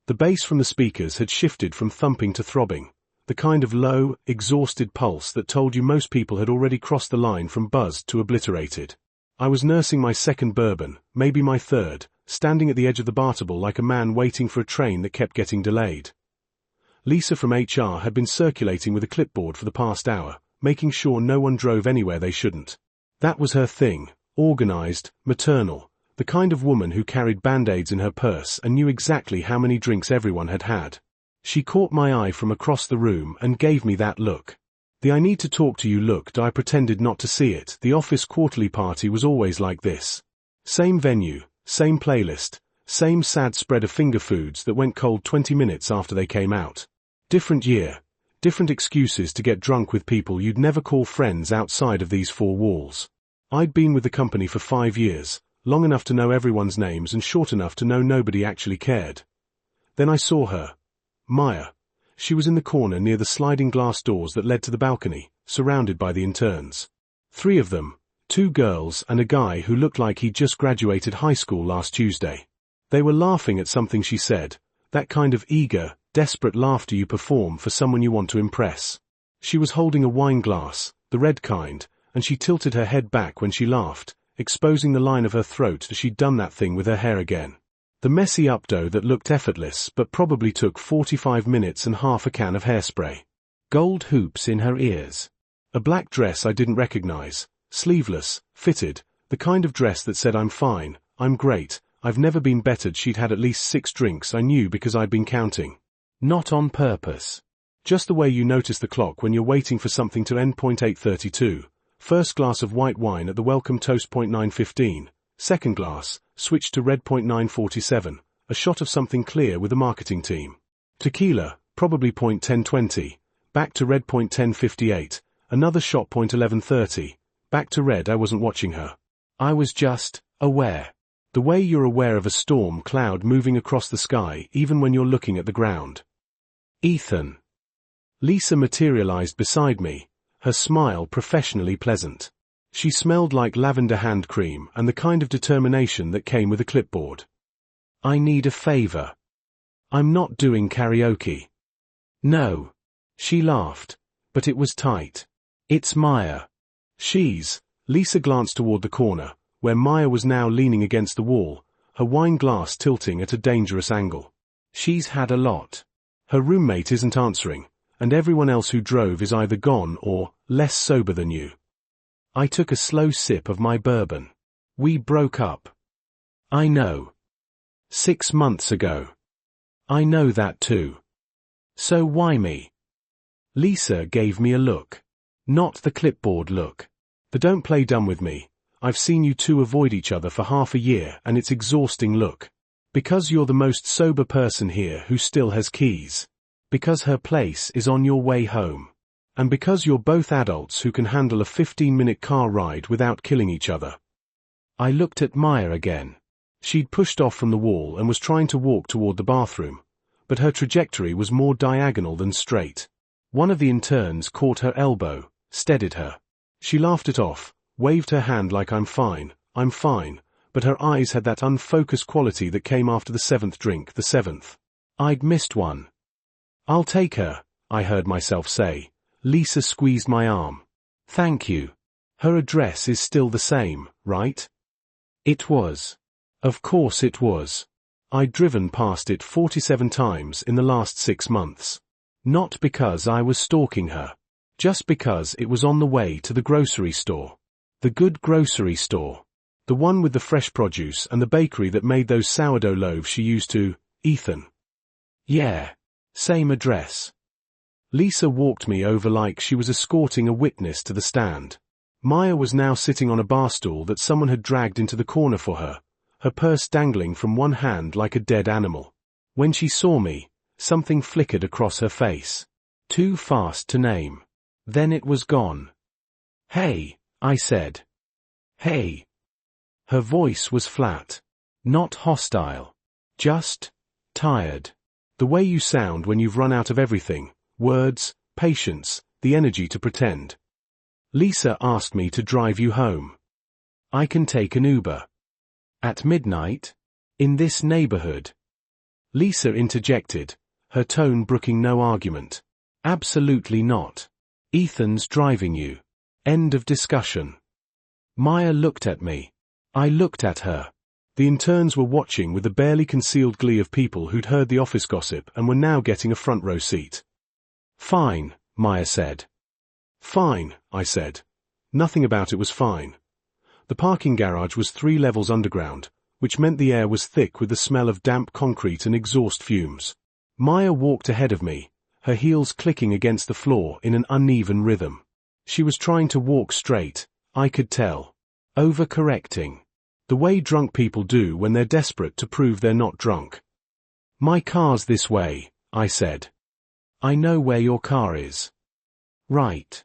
The bass from the speakers had shifted from thumping to throbbing, the kind of low, exhausted pulse that told you most people had already crossed the line from buzzed to obliterated. I was nursing my second bourbon, maybe my third, standing at the edge of the bar table like a man waiting for a train that kept getting delayed. Lisa from HR had been circulating with a clipboard for the past hour, making sure no one drove anywhere they shouldn't. That was her thing, organized, maternal, the kind of woman who carried band-aids in her purse and knew exactly how many drinks everyone had had. She caught my eye from across the room and gave me that look. The I need to talk to you look. I pretended not to see it. The office quarterly party was always like this. Same venue, same playlist, same sad spread of finger foods that went cold 20 minutes after they came out. Different year, different excuses to get drunk with people you'd never call friends outside of these four walls. I'd been with the company for 5 years, long enough to know everyone's names and short enough to know nobody actually cared. Then I saw her. Maya. She was in the corner near the sliding glass doors that led to the balcony, surrounded by the interns. 3 of them, 2 girls and a guy who looked like he'd just graduated high school last Tuesday. They were laughing at something she said, that kind of eager, desperate laughter you perform for someone you want to impress. She was holding a wine glass, the red kind, and she tilted her head back when she laughed, exposing the line of her throat as she'd done that thing with her hair again. The messy updo that looked effortless but probably took 45 minutes and half a can of hairspray. Gold hoops in her ears. A black dress I didn't recognize, sleeveless, fitted, the kind of dress that said I'm fine, I'm great, I've never been bettered. She'd had at least 6 drinks, I knew because I'd been counting. Not on purpose. Just the way you notice the clock when you're waiting for something to end. 8:32. First glass of white wine at the welcome toast. 9:15. Second glass, switched to red. 9:47. A shot of something clear with the marketing team. Tequila, probably. 10:20. Back to red. 10:58. Another shot. 11:30. Back to red. I wasn't watching her. I was just aware. The way you're aware of a storm cloud moving across the sky even when you're looking at the ground. Ethan. Lisa materialized beside me, her smile professionally pleasant. She smelled like lavender hand cream and the kind of determination that came with a clipboard. I need a favor. I'm not doing karaoke. No. She laughed, but it was tight. It's Maya. Lisa glanced toward the corner, where Maya was now leaning against the wall, her wine glass tilting at a dangerous angle. She's had a lot. Her roommate isn't answering, and everyone else who drove is either gone or less sober than you. I took a slow sip of my bourbon. We broke up. I know. 6 months ago. I know that too. So why me? Lisa gave me a look. Not the clipboard look. The don't play dumb with me. I've seen you two avoid each other for half a year and it's exhausting look. Because you're the most sober person here who still has keys. Because her place is on your way home. And because you're both adults who can handle a 15-minute car ride without killing each other. I looked at Maya again. She'd pushed off from the wall and was trying to walk toward the bathroom, but her trajectory was more diagonal than straight. One of the interns caught her elbow, steadied her. She laughed it off, waved her hand like I'm fine, but her eyes had that unfocused quality that came after the 7th drink, the 7th. I'd missed one. I'll take her, I heard myself say. Lisa squeezed my arm. Thank you. Her address is still the same, right? It was. Of course it was. I'd driven past it 47 times in the last 6 months. Not because I was stalking her. Just because it was on the way to the grocery store. The good grocery store. The one with the fresh produce and the bakery that made those sourdough loaves she used to. Ethan. Yeah. Same address. Lisa walked me over like she was escorting a witness to the stand. Maya was now sitting on a bar stool that someone had dragged into the corner for her, her purse dangling from one hand like a dead animal. When she saw me, something flickered across her face. Too fast to name. Then it was gone. Hey, I said. Hey. Her voice was flat. Not hostile. Just tired. The way you sound when you've run out of everything. Words, patience, the energy to pretend. Lisa asked me to drive you home. I can take an Uber. At midnight? In this neighborhood? Lisa interjected, her tone brooking no argument. Absolutely not. Ethan's driving you. End of discussion. Maya looked at me. I looked at her. The interns were watching with the barely concealed glee of people who'd heard the office gossip and were now getting a front row seat. Fine, Maya said. Fine, I said. Nothing about it was fine. The parking garage was 3 levels underground, which meant the air was thick with the smell of damp concrete and exhaust fumes. Maya walked ahead of me, her heels clicking against the floor in an uneven rhythm. She was trying to walk straight, I could tell. Overcorrecting. The way drunk people do when they're desperate to prove they're not drunk. My car's this way, I said. I know where your car is. Right.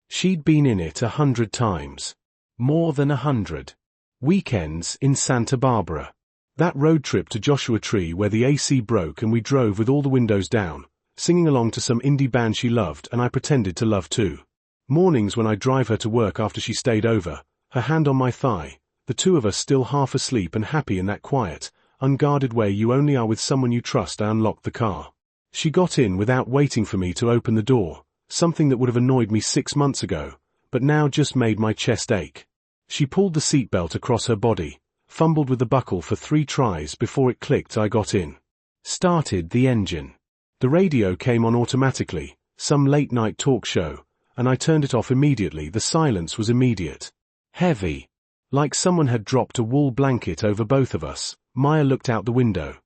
She'd been in it 100 times. More than 100. Weekends in Santa Barbara. That road trip to Joshua Tree where the AC broke and we drove with all the windows down, singing along to some indie band she loved and I pretended to love too. Mornings when I drive her to work after she stayed over, her hand on my thigh, the two of us still half asleep and happy in that quiet, unguarded way you only are with someone you trust. I unlocked the car. She got in without waiting for me to open the door, something that would have annoyed me 6 months ago, but now just made my chest ache. She pulled the seatbelt across her body, fumbled with the buckle for 3 tries before it clicked. I got in. Started the engine. The radio came on automatically, some late-night talk show, and I turned it off immediately. The silence was immediate. Heavy. Like someone had dropped a wool blanket over both of us. Maya looked out the window.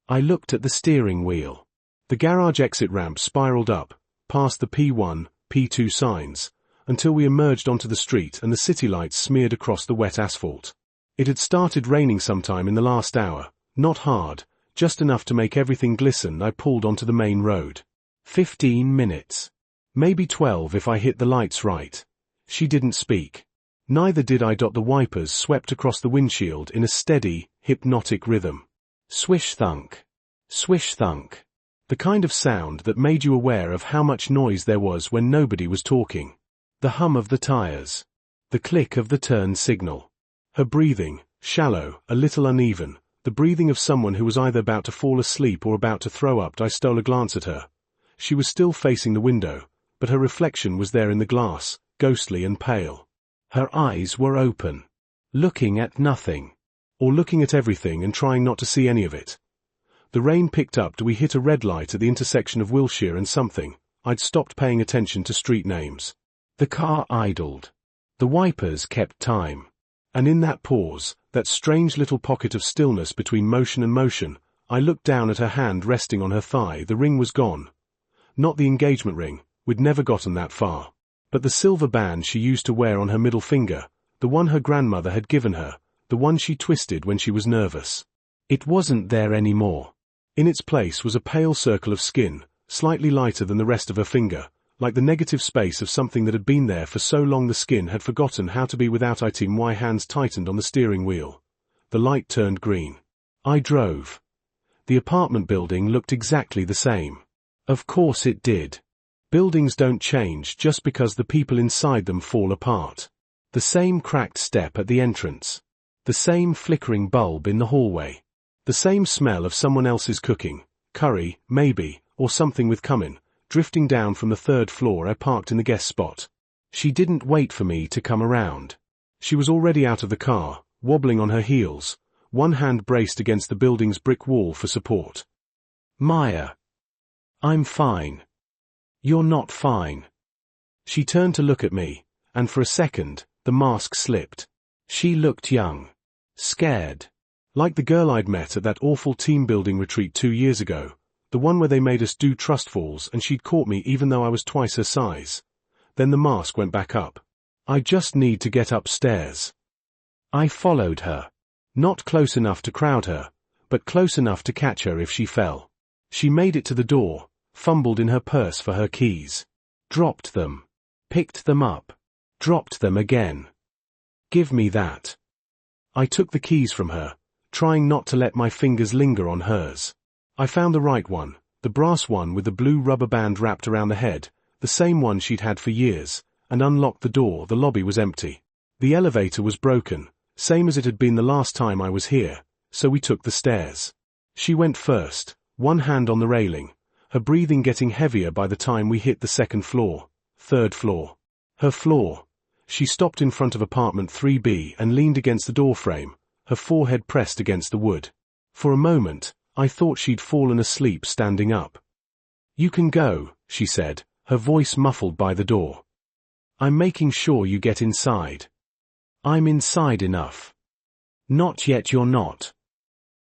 I looked at the steering wheel. The garage exit ramp spiraled up, past the P1, P2 signs, until we emerged onto the street and the city lights smeared across the wet asphalt. It had started raining sometime in the last hour, not hard, just enough to make everything glisten. I pulled onto the main road. 15 minutes. Maybe 12 if I hit the lights right. She didn't speak. Neither did I. The wipers swept across the windshield in a steady, hypnotic rhythm. Swish thunk. Swish thunk. The kind of sound that made you aware of how much noise there was when nobody was talking. The hum of the tires. The click of the turn signal. Her breathing, shallow, a little uneven, the breathing of someone who was either about to fall asleep or about to throw up. I stole a glance at her. She was still facing the window, but her reflection was there in the glass, ghostly and pale. Her eyes were open. Looking at nothing. Or looking at everything and trying not to see any of it. The rain picked up. We hit a red light at the intersection of Wilshire and something. I'd stopped paying attention to street names. The car idled. The wipers kept time. And in that pause, that strange little pocket of stillness between motion and motion, I looked down at her hand resting on her thigh. The ring was gone. Not the engagement ring, we'd never gotten that far. But the silver band she used to wear on her middle finger, the one her grandmother had given her, the one she twisted when she was nervous. It wasn't there anymore. In its place was a pale circle of skin, slightly lighter than the rest of her finger, like the negative space of something that had been there for so long the skin had forgotten how to be without it. My hands tightened on the steering wheel. The light turned green. I drove. The apartment building looked exactly the same. Of course it did. Buildings don't change just because the people inside them fall apart. The same cracked step at the entrance. The same flickering bulb in the hallway. The same smell of someone else's cooking, curry, maybe, or something with cumin, drifting down from the 3rd floor. I parked in the guest spot. She didn't wait for me to come around. She was already out of the car, wobbling on her heels, one hand braced against the building's brick wall for support. Maya. I'm fine. You're not fine. She turned to look at me, and for a second, the mask slipped. She looked young. Scared. Like the girl I'd met at that awful team-building retreat 2 years ago, the one where they made us do trust falls and she'd caught me even though I was twice her size. Then the mask went back up. I just need to get upstairs. I followed her. Not close enough to crowd her, but close enough to catch her if she fell. She made it to the door, fumbled in her purse for her keys. Dropped them. Picked them up. Dropped them again. Give me that. I took the keys from her, trying not to let my fingers linger on hers. I found the right one, the brass one with the blue rubber band wrapped around the head, the same one she'd had for years, and unlocked the door. The lobby was empty. The elevator was broken, same as it had been the last time I was here, so we took the stairs. She went first, one hand on the railing, her breathing getting heavier by the time we hit the second floor, third floor. Her floor. She stopped in front of apartment 3B and leaned against the doorframe, her forehead pressed against the wood. For a moment, I thought she'd fallen asleep standing up. "You can go," she said, her voice muffled by the door. "I'm making sure you get inside." "I'm inside enough." "Not yet, you're not."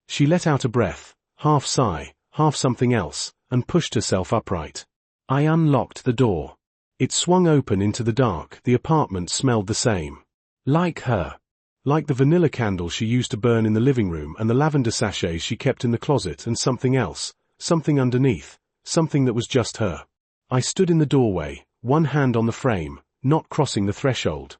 She let out a breath, half sigh, half something else, and pushed herself upright. I unlocked the door. It swung open into the dark. The apartment smelled the same. Like her. Like the vanilla candle she used to burn in the living room and the lavender sachets she kept in the closet and something else, something underneath, something that was just her. I stood in the doorway, one hand on the frame, not crossing the threshold.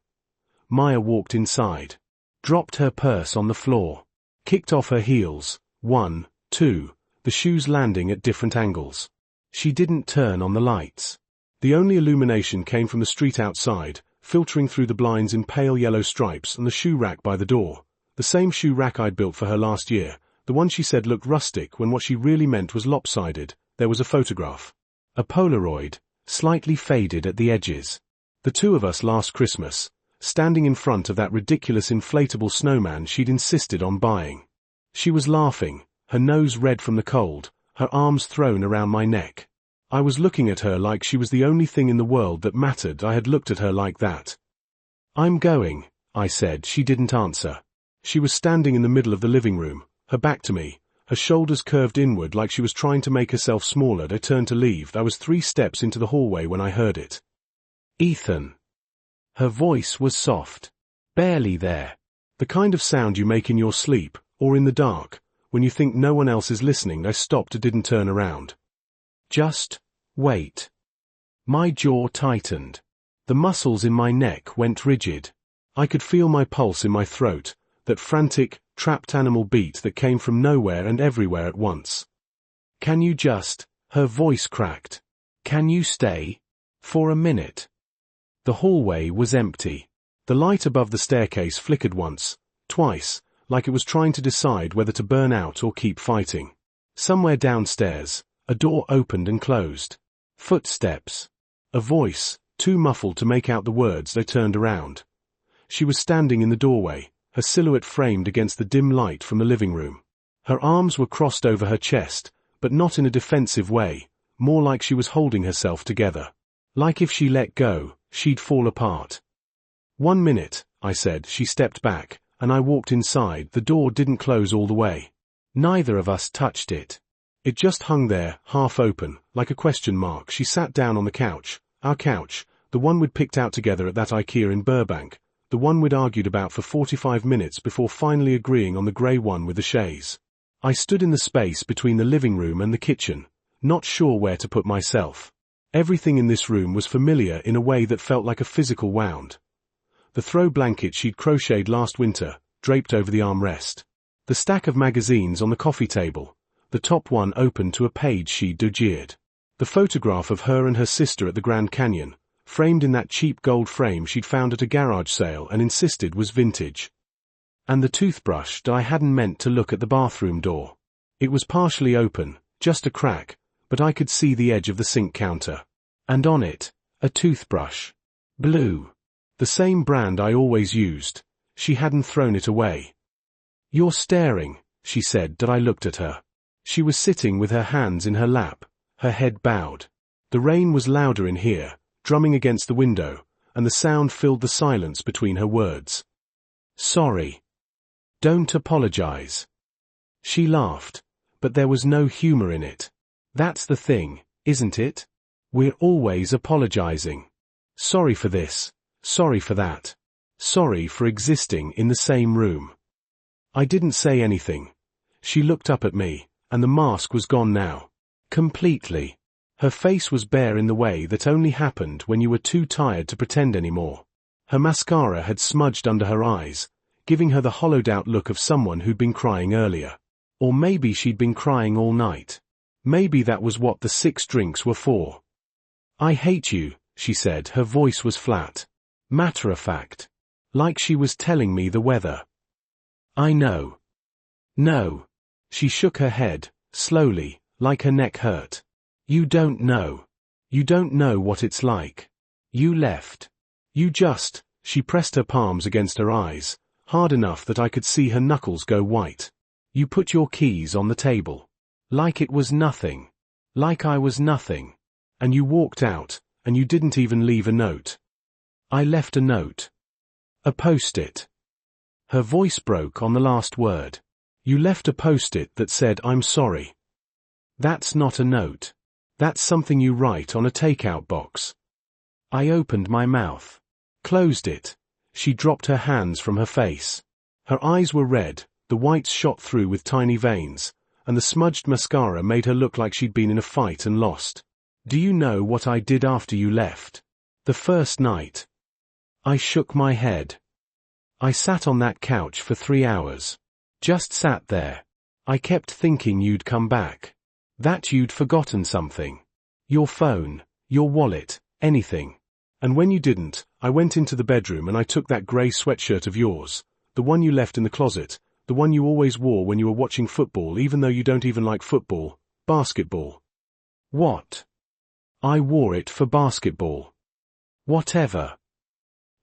Maya walked inside. Dropped her purse on the floor. Kicked off her heels, 1, 2, the shoes landing at different angles. She didn't turn on the lights. The only illumination came from the street outside, filtering through the blinds in pale yellow stripes and the shoe rack by the door. The same shoe rack I'd built for her last year, the one she said looked rustic when what she really meant was lopsided. There was a photograph. A Polaroid, slightly faded at the edges. The two of us last Christmas, standing in front of that ridiculous inflatable snowman she'd insisted on buying. She was laughing, her nose red from the cold, her arms thrown around my neck. I was looking at her like she was the only thing in the world that mattered. I had looked at her like that. "I'm going," I said. She didn't answer. She was standing in the middle of the living room, her back to me, her shoulders curved inward like she was trying to make herself smaller. I turned to leave. I was 3 steps into the hallway when I heard it. "Ethan." Her voice was soft. Barely there. The kind of sound you make in your sleep, or in the dark, when you think no one else is listening. I stopped and didn't turn around. "Just wait." My jaw tightened. The muscles in my neck went rigid. I could feel my pulse in my throat, that frantic, trapped animal beat that came from nowhere and everywhere at once. "Can you just," her voice cracked. "Can you stay? For a minute?" The hallway was empty. The light above the staircase flickered once, twice, like it was trying to decide whether to burn out or keep fighting. Somewhere downstairs, a door opened and closed. Footsteps. A voice, too muffled to make out the words. I turned around. She was standing in the doorway, her silhouette framed against the dim light from the living room. Her arms were crossed over her chest, but not in a defensive way, more like she was holding herself together. Like if she let go, she'd fall apart. "1 minute," I said. She stepped back, and I walked inside. The door didn't close all the way. Neither of us touched it. It just hung there, half open, like a question mark. She sat down on the couch, our couch, the one we'd picked out together at that IKEA in Burbank, the one we'd argued about for 45 minutes before finally agreeing on the grey one with the chaise. I stood in the space between the living room and the kitchen, not sure where to put myself. Everything in this room was familiar in a way that felt like a physical wound. The throw blanket she'd crocheted last winter, draped over the armrest. The stack of magazines on the coffee table, the top one open to a page she'd dogeared. The photograph of her and her sister at the Grand Canyon, framed in that cheap gold frame she'd found at a garage sale and insisted was vintage. And the toothbrush that I hadn't meant to look at the bathroom door. It was partially open, just a crack, but I could see the edge of the sink counter. And on it, a toothbrush. Blue. The same brand I always used. She hadn't thrown it away. "You're staring," she said. That I looked at her. She was sitting with her hands in her lap, her head bowed. The rain was louder in here, drumming against the window, and the sound filled the silence between her words. "Sorry. Don't apologize." She laughed, but there was no humor in it. That's the thing, isn't it? We're always apologizing. Sorry for this, sorry for that. Sorry for existing in the same room. I didn't say anything. She looked up at me, and the mask was gone now. Completely. Her face was bare in the way that only happened when you were too tired to pretend anymore. Her mascara had smudged under her eyes, giving her the hollowed-out look of someone who'd been crying earlier. Or maybe she'd been crying all night. Maybe that was what the 6 drinks were for. "I hate you," she said. Her voice was flat. Matter of fact. Like she was telling me the weather. "I know." "No." She shook her head, slowly, like her neck hurt. You don't know. You don't know what it's like. You left. She pressed her palms against her eyes, hard enough that I could see her knuckles go white. You put your keys on the table. Like it was nothing. Like I was nothing. And you walked out, and you didn't even leave a note. I left a note. A post-it. Her voice broke on the last word. You left a post-it that said, "I'm sorry." That's not a note. That's something you write on a takeout box. I opened my mouth. Closed it. She dropped her hands from her face. Her eyes were red, the whites shot through with tiny veins, and the smudged mascara made her look like she'd been in a fight and lost. Do you know what I did after you left? The first night. I shook my head. I sat on that couch for 3 hours. Just sat there. I kept thinking you'd come back. That you'd forgotten something. Your phone, your wallet, anything. And when you didn't, I went into the bedroom and I took that grey sweatshirt of yours, the one you left in the closet, the one you always wore when you were watching football even though you don't even like football, basketball. What? I wore it for basketball. Whatever.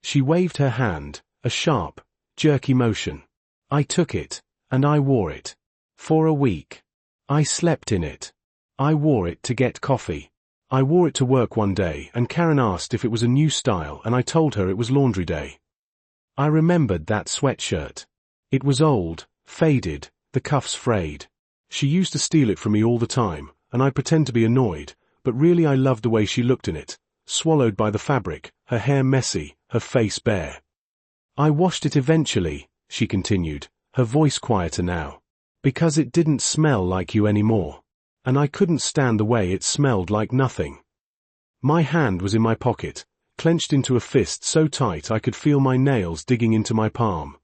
She waved her hand, a sharp, jerky motion. I took it, and I wore it. For a week. I slept in it. I wore it to get coffee. I wore it to work one day and Karen asked if it was a new style and I told her it was laundry day. I remembered that sweatshirt. It was old, faded, the cuffs frayed. She used to steal it from me all the time, and I'd pretend to be annoyed, but really I loved the way she looked in it, swallowed by the fabric, her hair messy, her face bare. I washed it eventually, she continued, her voice quieter now. Because it didn't smell like you anymore. And I couldn't stand the way it smelled like nothing. My hand was in my pocket, clenched into a fist so tight I could feel my nails digging into my palm.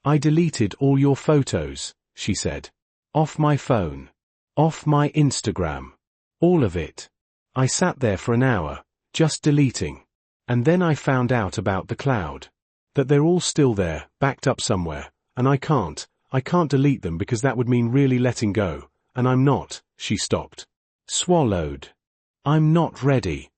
I deleted all your photos, she said. Off my phone. Off my Instagram. All of it. I sat there for an hour, just deleting. And then I found out about the cloud. That they're all still there, backed up somewhere, and I can't delete them because that would mean really letting go, and I'm not, she stopped. Swallowed. I'm not ready.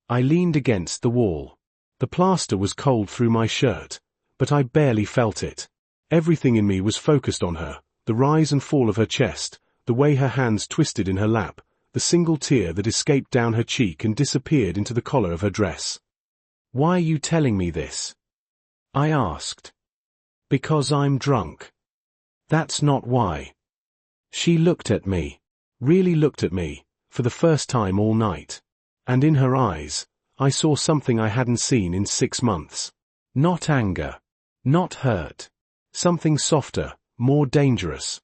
I leaned against the wall. The plaster was cold through my shirt, but I barely felt it. Everything in me was focused on her, the rise and fall of her chest, the way her hands twisted in her lap, the single tear that escaped down her cheek and disappeared into the collar of her dress. Why are you telling me this? I asked. Because I'm drunk. That's not why. She looked at me. Really looked at me, for the first time all night. And in her eyes, I saw something I hadn't seen in 6 months. Not anger. Not hurt. Something softer, more dangerous.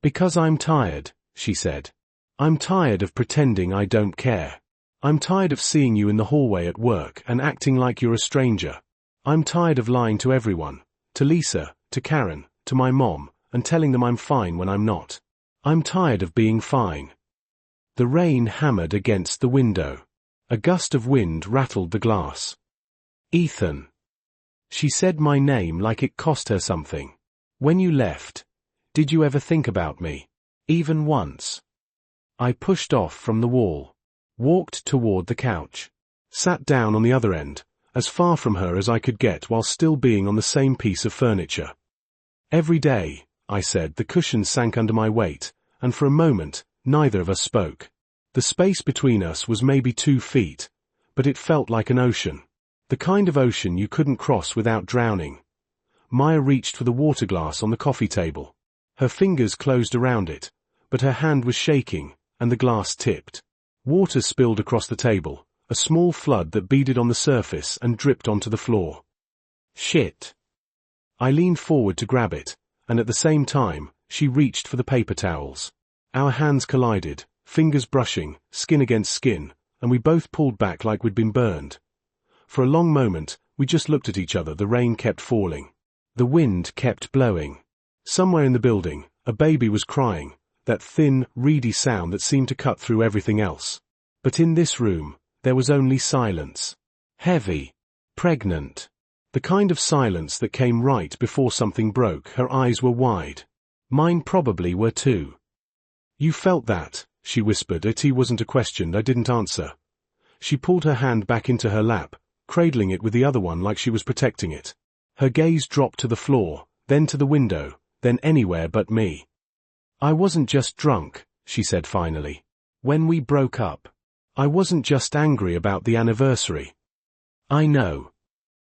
Because I'm tired, she said. I'm tired of pretending I don't care. I'm tired of seeing you in the hallway at work and acting like you're a stranger. I'm tired of lying to everyone, to Lisa, to Karen, to my mom, and telling them I'm fine when I'm not. I'm tired of being fine. The rain hammered against the window. A gust of wind rattled the glass. Ethan. She said my name like it cost her something. When you left, did you ever think about me? Even once? I pushed off from the wall. Walked toward the couch. Sat down on the other end, as far from her as I could get while still being on the same piece of furniture. Every day, I said, the cushions sank under my weight, and for a moment, neither of us spoke. The space between us was maybe 2 feet, but it felt like an ocean. The kind of ocean you couldn't cross without drowning. Maya reached for the water glass on the coffee table. Her fingers closed around it, but her hand was shaking, and the glass tipped. Water spilled across the table, a small flood that beaded on the surface and dripped onto the floor. Shit. I leaned forward to grab it, and at the same time, she reached for the paper towels. Our hands collided, fingers brushing, skin against skin, and we both pulled back like we'd been burned. For a long moment, we just looked at each other. The rain kept falling. The wind kept blowing. Somewhere in the building, a baby was crying, that thin, reedy sound that seemed to cut through everything else. But in this room, there was only silence. Heavy. Pregnant. The kind of silence that came right before something broke. Her eyes were wide. Mine probably were too. You felt that, she whispered. It wasn't a question. I didn't answer. She pulled her hand back into her lap, cradling it with the other one like she was protecting it. Her gaze dropped to the floor, then to the window, then anywhere but me. I wasn't just drunk, she said finally. When we broke up, I wasn't just angry about the anniversary. I know.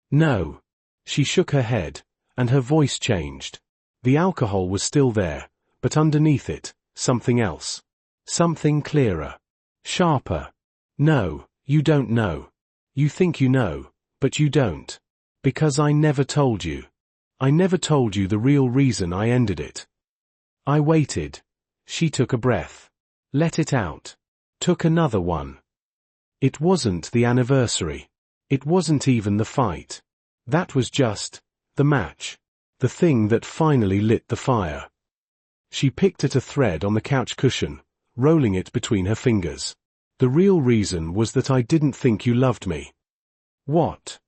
No. She shook her head, and her voice changed. The alcohol was still there, but underneath it, something else. Something clearer. Sharper. No, you don't know. You think you know, but you don't. Because I never told you. I never told you the real reason I ended it. I waited. She took a breath. Let it out. Took another one. It wasn't the anniversary. It wasn't even the fight. That was just the match. The thing that finally lit the fire. She picked at a thread on the couch cushion, rolling it between her fingers. The real reason was that I didn't think you loved me. What?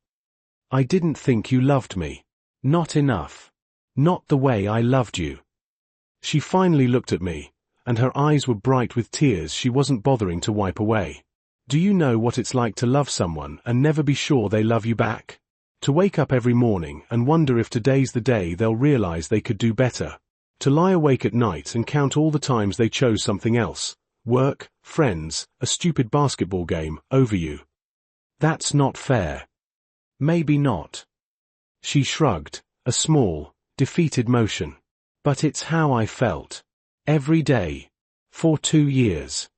I didn't think you loved me. Not enough. Not the way I loved you. She finally looked at me, and her eyes were bright with tears she wasn't bothering to wipe away. Do you know what it's like to love someone and never be sure they love you back? To wake up every morning and wonder if today's the day they'll realize they could do better. To lie awake at night and count all the times they chose something else. Work, friends, a stupid basketball game, over you. That's not fair. Maybe not. She shrugged, a small, defeated motion. But it's how I felt. Every day. For 2 years.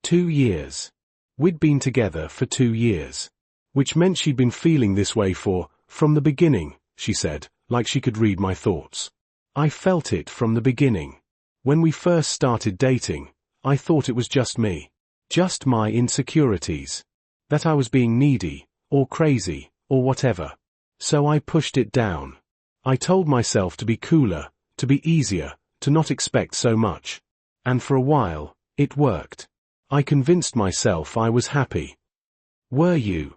2 years. We'd been together for 2 years. Which meant she'd been feeling this way from the beginning, she said, like she could read my thoughts. I felt it from the beginning. When we first started dating, I thought it was just me. Just my insecurities. That I was being needy, or crazy, or whatever. So I pushed it down. I told myself to be cooler, to be easier, to not expect so much. And for a while, it worked. I convinced myself I was happy. Were you?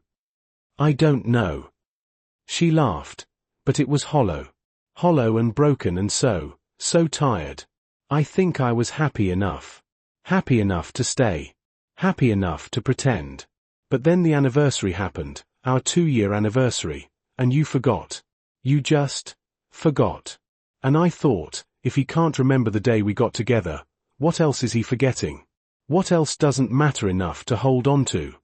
I don't know. She laughed, but it was hollow. Hollow and broken and so tired. I think I was happy enough. Happy enough to stay. Happy enough to pretend. But then the anniversary happened, our 2-year anniversary, and you forgot. You just forgot. And I thought, if he can't remember the day we got together, what else is he forgetting? What else doesn't matter enough to hold on to?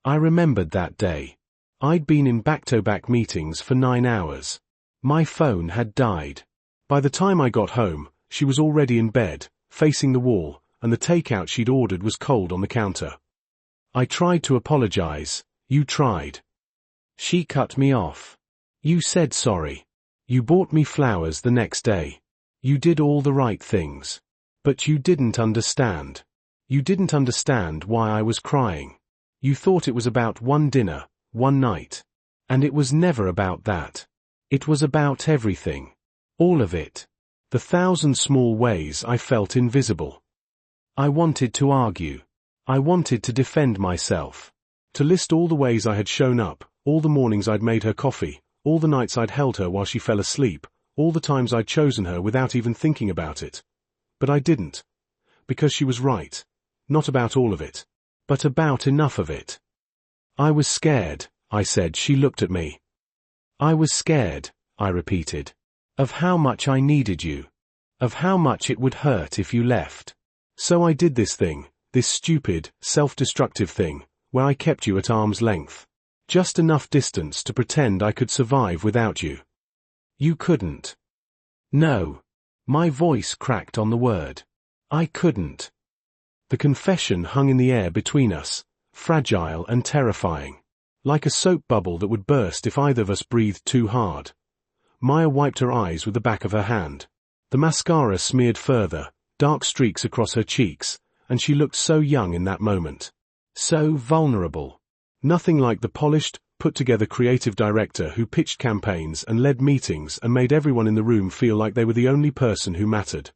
I remembered that day. I'd been in back-to-back meetings for 9 hours. My phone had died. By the time I got home, she was already in bed, facing the wall, and the takeout she'd ordered was cold on the counter. I tried to apologize. You tried. She cut me off. You said sorry. You bought me flowers the next day. You did all the right things. But you didn't understand. You didn't understand why I was crying. You thought it was about one dinner, one night. And it was never about that. It was about everything. All of it. The 1,000 small ways I felt invisible. I wanted to argue. I wanted to defend myself. To list all the ways I had shown up, all the mornings I'd made her coffee, all the nights I'd held her while she fell asleep, all the times I'd chosen her without even thinking about it. But I didn't. Because she was right. Not about all of it. But about enough of it. I was scared, I said. She looked at me. I was scared, I repeated. Of how much I needed you. Of how much it would hurt if you left. So I did this thing, this stupid, self-destructive thing, where I kept you at arm's length. Just enough distance to pretend I could survive without you. You couldn't. No. My voice cracked on the word. I couldn't. The confession hung in the air between us, fragile and terrifying. Like a soap bubble that would burst if either of us breathed too hard. Maya wiped her eyes with the back of her hand. The mascara smeared further, dark streaks across her cheeks, and she looked so young in that moment. So vulnerable. Nothing like the polished, put-together creative director who pitched campaigns and led meetings and made everyone in the room feel like they were the only person who mattered.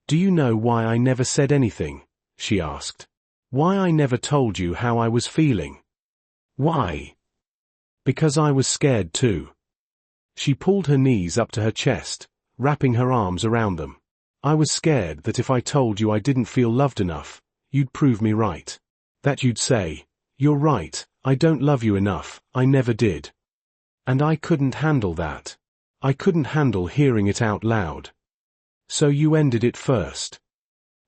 Do you know why I never said anything? She asked. Why I never told you how I was feeling? Why? Because I was scared too. She pulled her knees up to her chest, wrapping her arms around them. I was scared that if I told you I didn't feel loved enough, you'd prove me right. That you'd say, "You're right, I don't love you enough, I never did." And I couldn't handle that. I couldn't handle hearing it out loud. So you ended it first.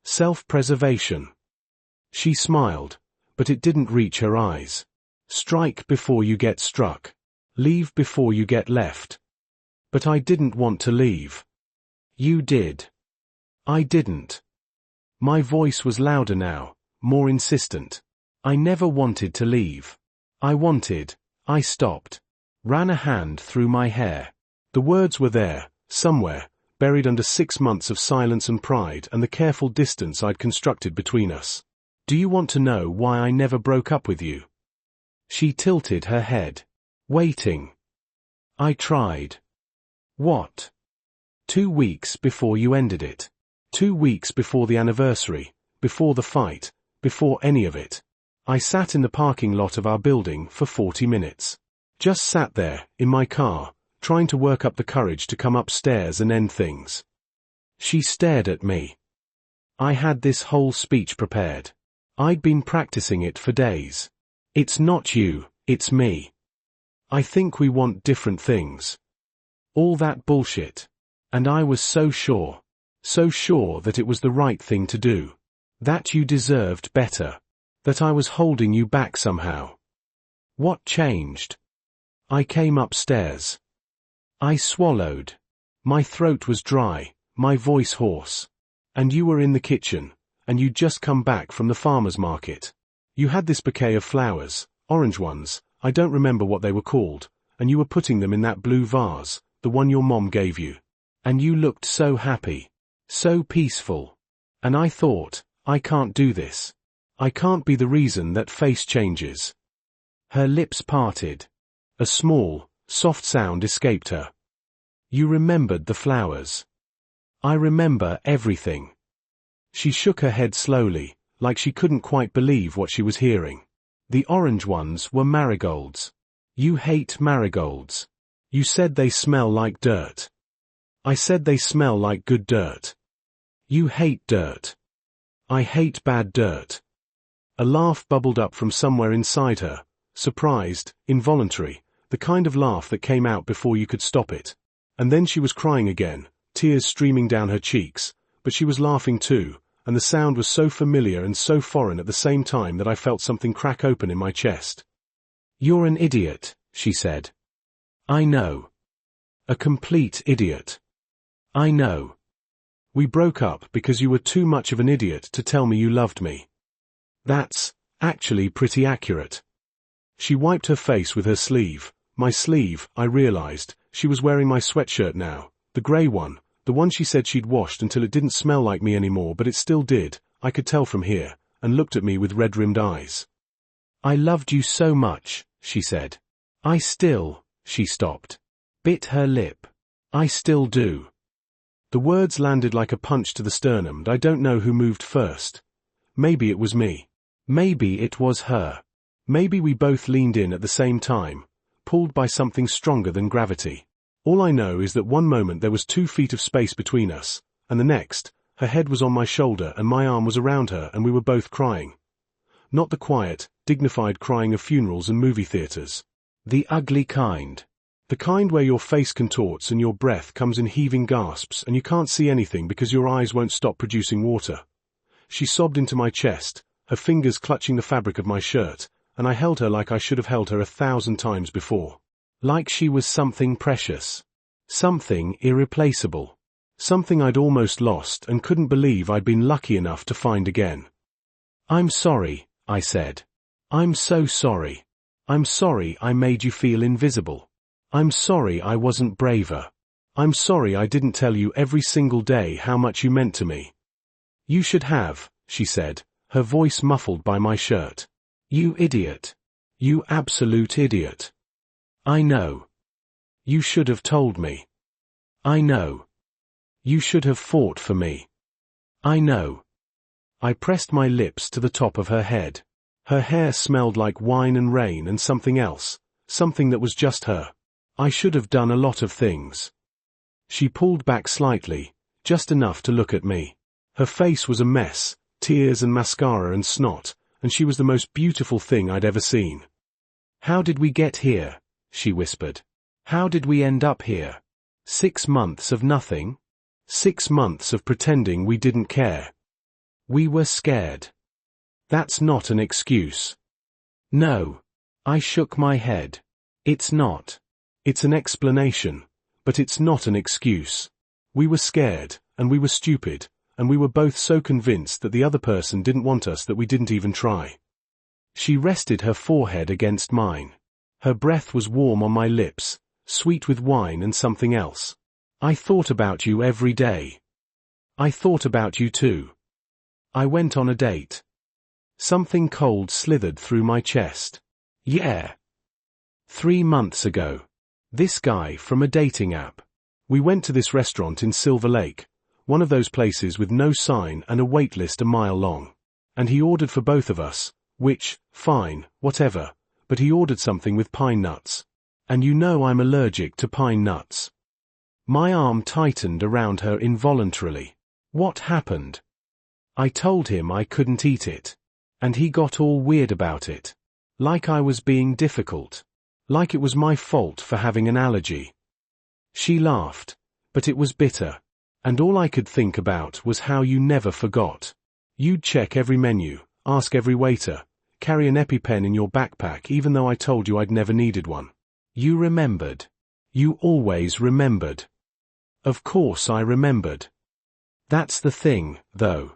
Self-preservation. She smiled, but it didn't reach her eyes. Strike before you get struck. Leave before you get left. But I didn't want to leave. You did. I didn't. My voice was louder now, more insistent. I never wanted to leave. I stopped. Ran a hand through my hair. The words were there, somewhere, buried under 6 months of silence and pride and the careful distance I'd constructed between us. Do you want to know why I never broke up with you? She tilted her head. Waiting. I tried. What? 2 weeks before you ended it. 2 weeks before the anniversary, before the fight, before any of it. I sat in the parking lot of our building for 40 minutes. Just sat there, in my car, trying to work up the courage to come upstairs and end things. She stared at me. I had this whole speech prepared. I'd been practicing it for days. It's not you, it's me. I think we want different things. All that bullshit. And I was so sure that it was the right thing to do. That you deserved better. That I was holding you back somehow. What changed? I came upstairs. I swallowed. My throat was dry, my voice hoarse. And you were in the kitchen, and you'd just come back from the farmer's market. You had this bouquet of flowers, orange ones, I don't remember what they were called, and you were putting them in that blue vase, the one your mom gave you. And you looked so happy, so peaceful. And I thought, I can't do this. I can't be the reason that face changes. Her lips parted. A small, soft sound escaped her. You remembered the flowers. I remember everything. She shook her head slowly, like she couldn't quite believe what she was hearing. The orange ones were marigolds. You hate marigolds. You said they smell like dirt. I said they smell like good dirt. You hate dirt. I hate bad dirt. A laugh bubbled up from somewhere inside her, surprised, involuntary, the kind of laugh that came out before you could stop it. And then she was crying again, tears streaming down her cheeks, but she was laughing too, and the sound was so familiar and so foreign at the same time that I felt something crack open in my chest. You're an idiot, she said. I know. A complete idiot. I know. We broke up because you were too much of an idiot to tell me you loved me. That's actually pretty accurate. She wiped her face with her sleeve. My sleeve, I realized. She was wearing my sweatshirt now, the grey one, the one she said she'd washed until it didn't smell like me anymore, but it still did, I could tell from here, and looked at me with red-rimmed eyes. I loved you so much, she said. She stopped. Bit her lip. I still do. The words landed like a punch to the sternum, and I don't know who moved first. Maybe it was me. Maybe it was her. Maybe we both leaned in at the same time, pulled by something stronger than gravity. All I know is that one moment there was 2 feet of space between us, and the next, her head was on my shoulder and my arm was around her and we were both crying. Not the quiet, dignified crying of funerals and movie theaters. The ugly kind. The kind where your face contorts and your breath comes in heaving gasps and you can't see anything because your eyes won't stop producing water. She sobbed into my chest, her fingers clutching the fabric of my shirt, and I held her like I should have held her 1,000 times before. Like she was something precious. Something irreplaceable. Something I'd almost lost and couldn't believe I'd been lucky enough to find again. I'm sorry, I said. I'm so sorry. I'm sorry I made you feel invisible. I'm sorry I wasn't braver. I'm sorry I didn't tell you every single day how much you meant to me. You should have, she said, her voice muffled by my shirt. You idiot. You absolute idiot. I know. You should have told me. I know. You should have fought for me. I know. I pressed my lips to the top of her head. Her hair smelled like wine and rain and something else, something that was just her. I should have done a lot of things. She pulled back slightly, just enough to look at me. Her face was a mess, tears and mascara and snot, and she was the most beautiful thing I'd ever seen. "How did we get here?" she whispered. "How did we end up here? 6 months of nothing? 6 months of pretending we didn't care. We were scared." "That's not an excuse." "No." I shook my head. "It's not. It's an explanation, but it's not an excuse. We were scared, and we were stupid, and we were both so convinced that the other person didn't want us that we didn't even try." She rested her forehead against mine. Her breath was warm on my lips, sweet with wine and something else. "I thought about you every day. I thought about you too. I went on a date." Something cold slithered through my chest. "Yeah. 3 months ago. This guy from a dating app. We went to this restaurant in Silver Lake, one of those places with no sign and a wait list a mile long. And he ordered for both of us, which, fine, whatever, but he ordered something with pine nuts. And you know I'm allergic to pine nuts." My arm tightened around her involuntarily. "What happened?" "I told him I couldn't eat it. And he got all weird about it. Like I was being difficult. Like it was my fault for having an allergy." She laughed, but it was bitter. "And all I could think about was how you never forgot. You'd check every menu, ask every waiter, carry an EpiPen in your backpack even though I told you I'd never needed one. You remembered. You always remembered." "Of course I remembered. That's the thing, though."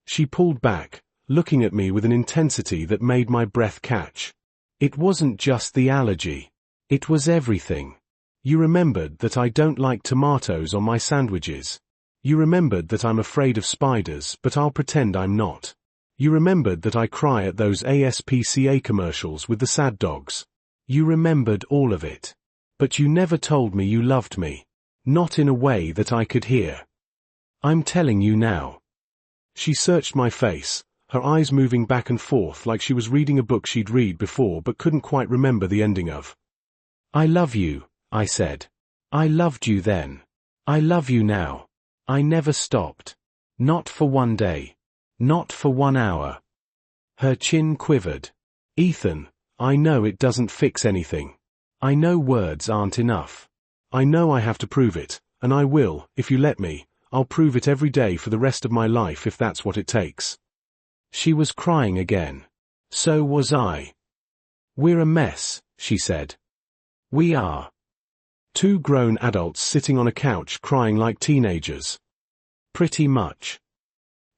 She pulled back, looking at me with an intensity that made my breath catch. "It wasn't just the allergy. It was everything. You remembered that I don't like tomatoes on my sandwiches. You remembered that I'm afraid of spiders, but I'll pretend I'm not. You remembered that I cry at those ASPCA commercials with the sad dogs. You remembered all of it. But you never told me you loved me. Not in a way that I could hear. I'm telling you now." She searched my face, her eyes moving back and forth like she was reading a book she'd read before but couldn't quite remember the ending of. "I love you," I said. "I loved you then. I love you now. I never stopped. Not for 1 day. Not for 1 hour." Her chin quivered. "Ethan, I know it doesn't fix anything. I know words aren't enough. I know I have to prove it, and I will, if you let me. I'll prove it every day for the rest of my life if that's what it takes." She was crying again. So was I. "We're a mess," she said. "We are. 2 grown adults sitting on a couch crying like teenagers. Pretty much."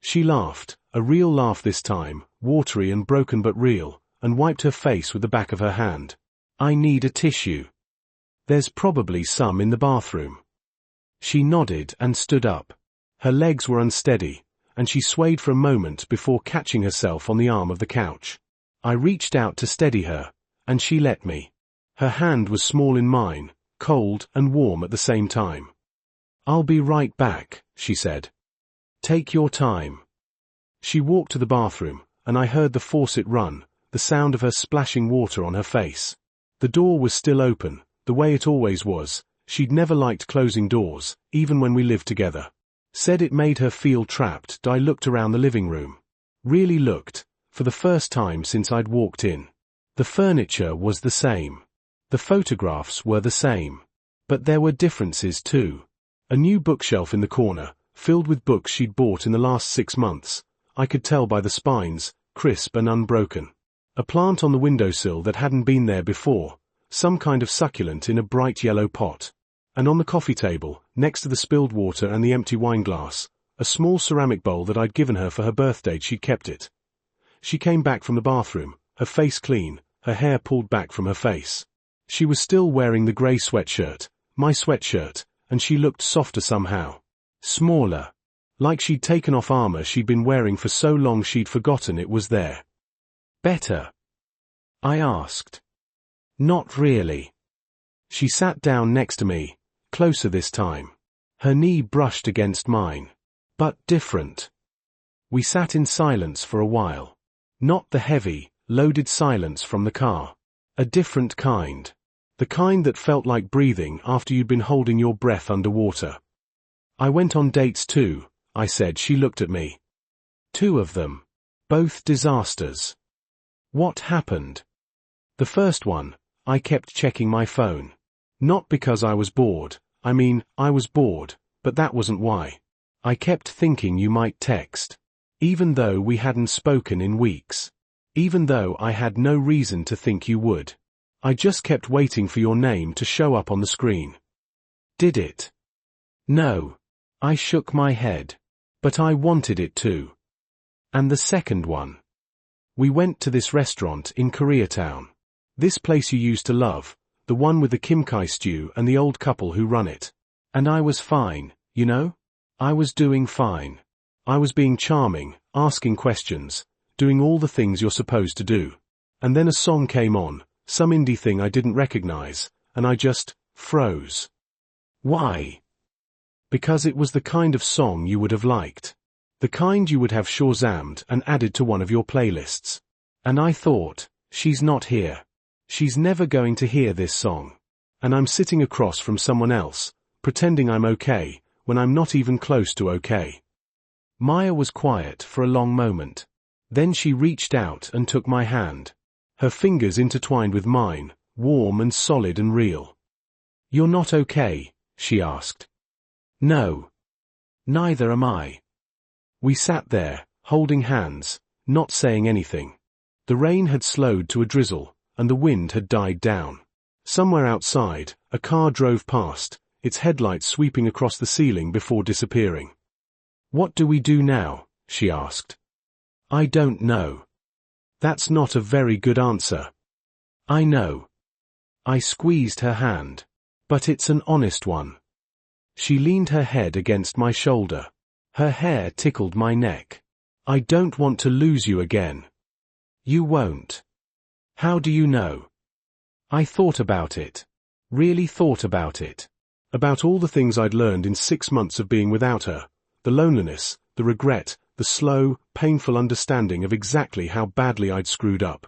She laughed, a real laugh this time, watery and broken but real, and wiped her face with the back of her hand. "I need a tissue. There's probably some in the bathroom." She nodded and stood up. Her legs were unsteady, and she swayed for a moment before catching herself on the arm of the couch. I reached out to steady her, and she let me. Her hand was small in mine, cold and warm at the same time. "I'll be right back," she said. "Take your time." She walked to the bathroom, and I heard the faucet run, the sound of her splashing water on her face. The door was still open, the way it always was. She'd never liked closing doors, even when we lived together. Said it made her feel trapped. I looked around the living room. Really looked, for the first time since I'd walked in. The furniture was the same. The photographs were the same. But there were differences too. A new bookshelf in the corner, filled with books she'd bought in the last 6 months. I could tell by the spines, crisp and unbroken. A plant on the windowsill that hadn't been there before, some kind of succulent in a bright yellow pot. And on the coffee table, next to the spilled water and the empty wine glass, a small ceramic bowl that I'd given her for her birthday. She'd kept it. She came back from the bathroom, her face clean, her hair pulled back from her face. She was still wearing the grey sweatshirt, my sweatshirt, and she looked softer somehow. Smaller. Like she'd taken off armor she'd been wearing for so long she'd forgotten it was there. "Better?" I asked. "Not really." She sat down next to me, closer this time. Her knee brushed against mine. "But different." We sat in silence for a while. Not the heavy, loaded silence from the car. A different kind. The kind that felt like breathing after you'd been holding your breath underwater. I went on dates too, I said. She looked at me. 2 of them. Both disasters. What happened? The first one, I kept checking my phone. Not because I was bored. I was bored, but that wasn't why. I kept thinking you might text. Even though we hadn't spoken in weeks. Even though I had no reason to think you would. I just kept waiting for your name to show up on the screen. Did it? No. I shook my head. But I wanted it to. And the second one. We went to this restaurant in Koreatown. This place you used to love, the one with the kimchi stew and the old couple who run it. And I was fine, you know? I was doing fine. I was being charming, asking questions, doing all the things you're supposed to do. And then a song came on, some indie thing I didn't recognize, and I just froze. Why? Because it was the kind of song you would have liked. The kind you would have Shazammed and added to one of your playlists. And I thought, she's not here. She's never going to hear this song. And I'm sitting across from someone else, pretending I'm okay, when I'm not even close to okay. Maya was quiet for a long moment. Then she reached out and took my hand. Her fingers intertwined with mine, warm and solid and real. You're not okay? She asked. No. Neither am I. We sat there, holding hands, not saying anything. The rain had slowed to a drizzle, and the wind had died down. Somewhere outside, a car drove past, its headlights sweeping across the ceiling before disappearing. What do we do now? She asked. I don't know. That's not a very good answer. I know. I squeezed her hand. But it's an honest one. She leaned her head against my shoulder. Her hair tickled my neck. I don't want to lose you again. You won't. How do you know? I thought about it. Really thought about it. About all the things I'd learned in 6 months of being without her. The loneliness, the regret, the slow, painful understanding of exactly how badly I'd screwed up.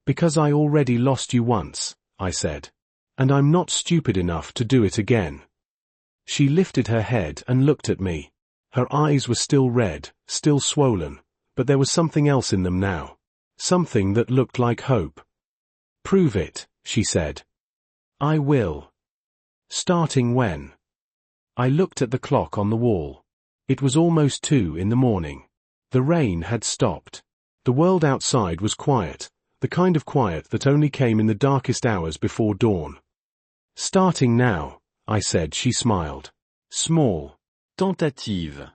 Because I already lost you once, I said. And I'm not stupid enough to do it again. She lifted her head and looked at me. Her eyes were still red, still swollen, but there was something else in them now. Something that looked like hope. Prove it, she said. I will. Starting when? I looked at the clock on the wall. It was almost 2 in the morning. The rain had stopped. The world outside was quiet, the kind of quiet that only came in the darkest hours before dawn. Starting now, I said. She smiled. Small. Tentative.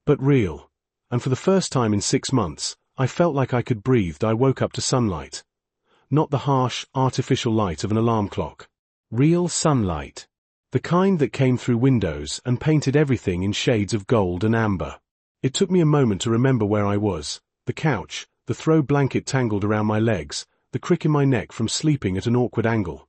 But real. And for the first time in 6 months, I felt like I could breathe. I woke up to sunlight. Not the harsh, artificial light of an alarm clock. Real sunlight. The kind that came through windows and painted everything in shades of gold and amber. It took me a moment to remember where I was. The couch, the throw blanket tangled around my legs, the crick in my neck from sleeping at an awkward angle.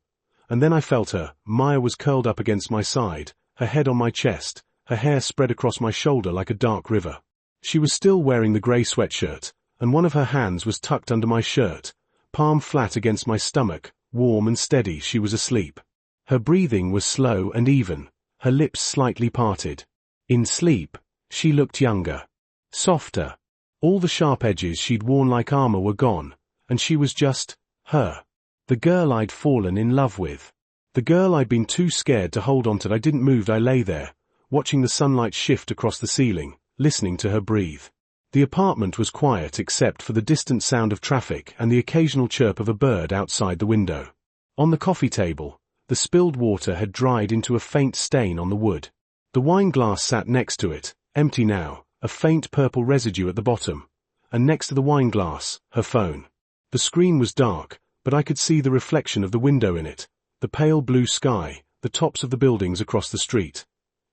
And then I felt her. Maya was curled up against my side, her head on my chest, her hair spread across my shoulder like a dark river. She was still wearing the grey sweatshirt, and one of her hands was tucked under my shirt, palm flat against my stomach, warm and steady. She was asleep. Her breathing was slow and even, her lips slightly parted. In sleep, she looked younger. Softer. All the sharp edges she'd worn like armor were gone, and she was just her. The girl I'd fallen in love with. The girl I'd been too scared to hold on to. I didn't move. I lay there, watching the sunlight shift across the ceiling, listening to her breathe. The apartment was quiet except for the distant sound of traffic and the occasional chirp of a bird outside the window. On the coffee table, the spilled water had dried into a faint stain on the wood. The wine glass sat next to it, empty now, a faint purple residue at the bottom. And next to the wine glass, her phone. The screen was dark, but I could see the reflection of the window in it, the pale blue sky, the tops of the buildings across the street.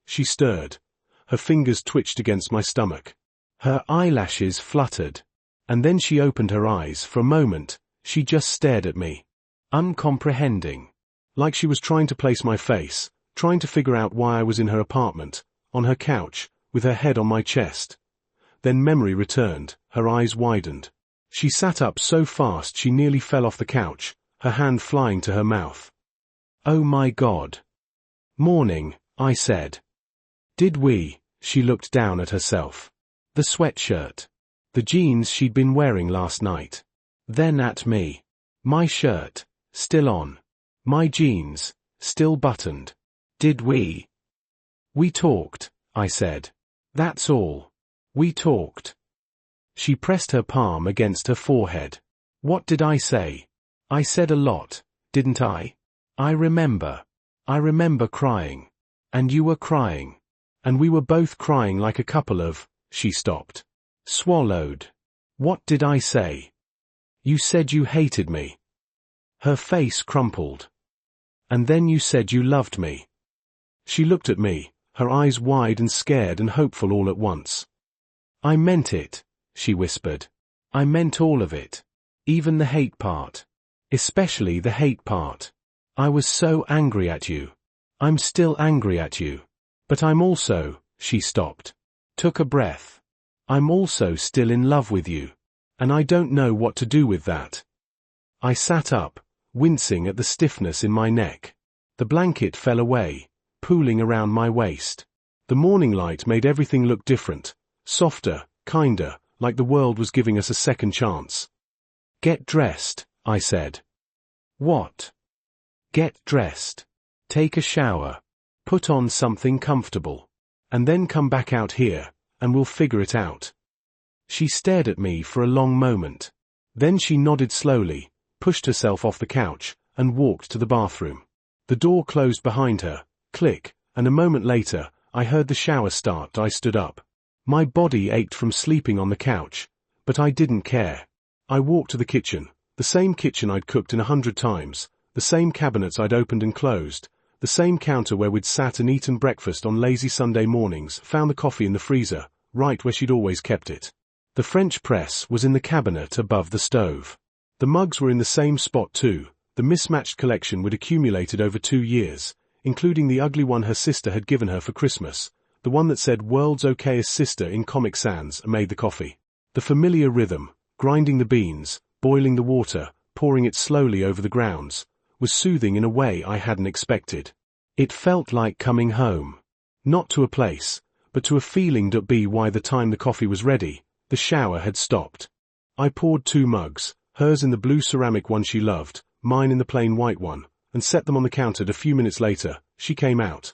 She stirred. Her fingers twitched against my stomach. Her eyelashes fluttered. And then she opened her eyes. For a moment, she just stared at me. Uncomprehending. Like she was trying to place my face, trying to figure out why I was in her apartment, on her couch, with her head on my chest. Then memory returned, her eyes widened. She sat up so fast she nearly fell off the couch, her hand flying to her mouth. Oh my God. Morning, I said. Did we? She looked down at herself. The sweatshirt. The jeans she'd been wearing last night. Then at me. My shirt, still on. My jeans, still buttoned. Did we? We talked, I said. That's all. We talked. She pressed her palm against her forehead. What did I say? I said a lot, didn't I? I remember. I remember crying. And you were crying. And we were both crying like a couple of, she stopped. Swallowed. What did I say? You said you hated me. Her face crumpled. And then you said you loved me. She looked at me, her eyes wide and scared and hopeful all at once. I meant it, she whispered. I meant all of it. Even the hate part. Especially the hate part. I was so angry at you. I'm still angry at you. But I'm also, she stopped. Took a breath. I'm also still in love with you. And I don't know what to do with that. I sat up, wincing at the stiffness in my neck. The blanket fell away, pooling around my waist. The morning light made everything look different, softer, kinder, like the world was giving us a second chance. Get dressed, I said. What? Get dressed. Take a shower. Put on something comfortable. And then come back out here, and we'll figure it out. She stared at me for a long moment. Then she nodded slowly, pushed herself off the couch, and walked to the bathroom. The door closed behind her, click, and a moment later, I heard the shower start. I stood up. My body ached from sleeping on the couch, but I didn't care. I walked to the kitchen, the same kitchen I'd cooked in 100 times, the same cabinets I'd opened and closed, the same counter where we'd sat and eaten breakfast on lazy Sunday mornings, found the coffee in the freezer, right where she'd always kept it. The French press was in the cabinet above the stove. The mugs were in the same spot too, the mismatched collection we'd accumulated over 2 years, including the ugly one her sister had given her for Christmas, the one that said "World's Okayest Sister" in Comic Sans and made the coffee. The familiar rhythm, grinding the beans, boiling the water, pouring it slowly over the grounds, was soothing in a way I hadn't expected. It felt like coming home. Not to a place, but to a feeling that by the time the coffee was ready, the shower had stopped. I poured 2 mugs, hers in the blue ceramic one she loved, mine in the plain white one, and set them on the counter. A few minutes later, she came out.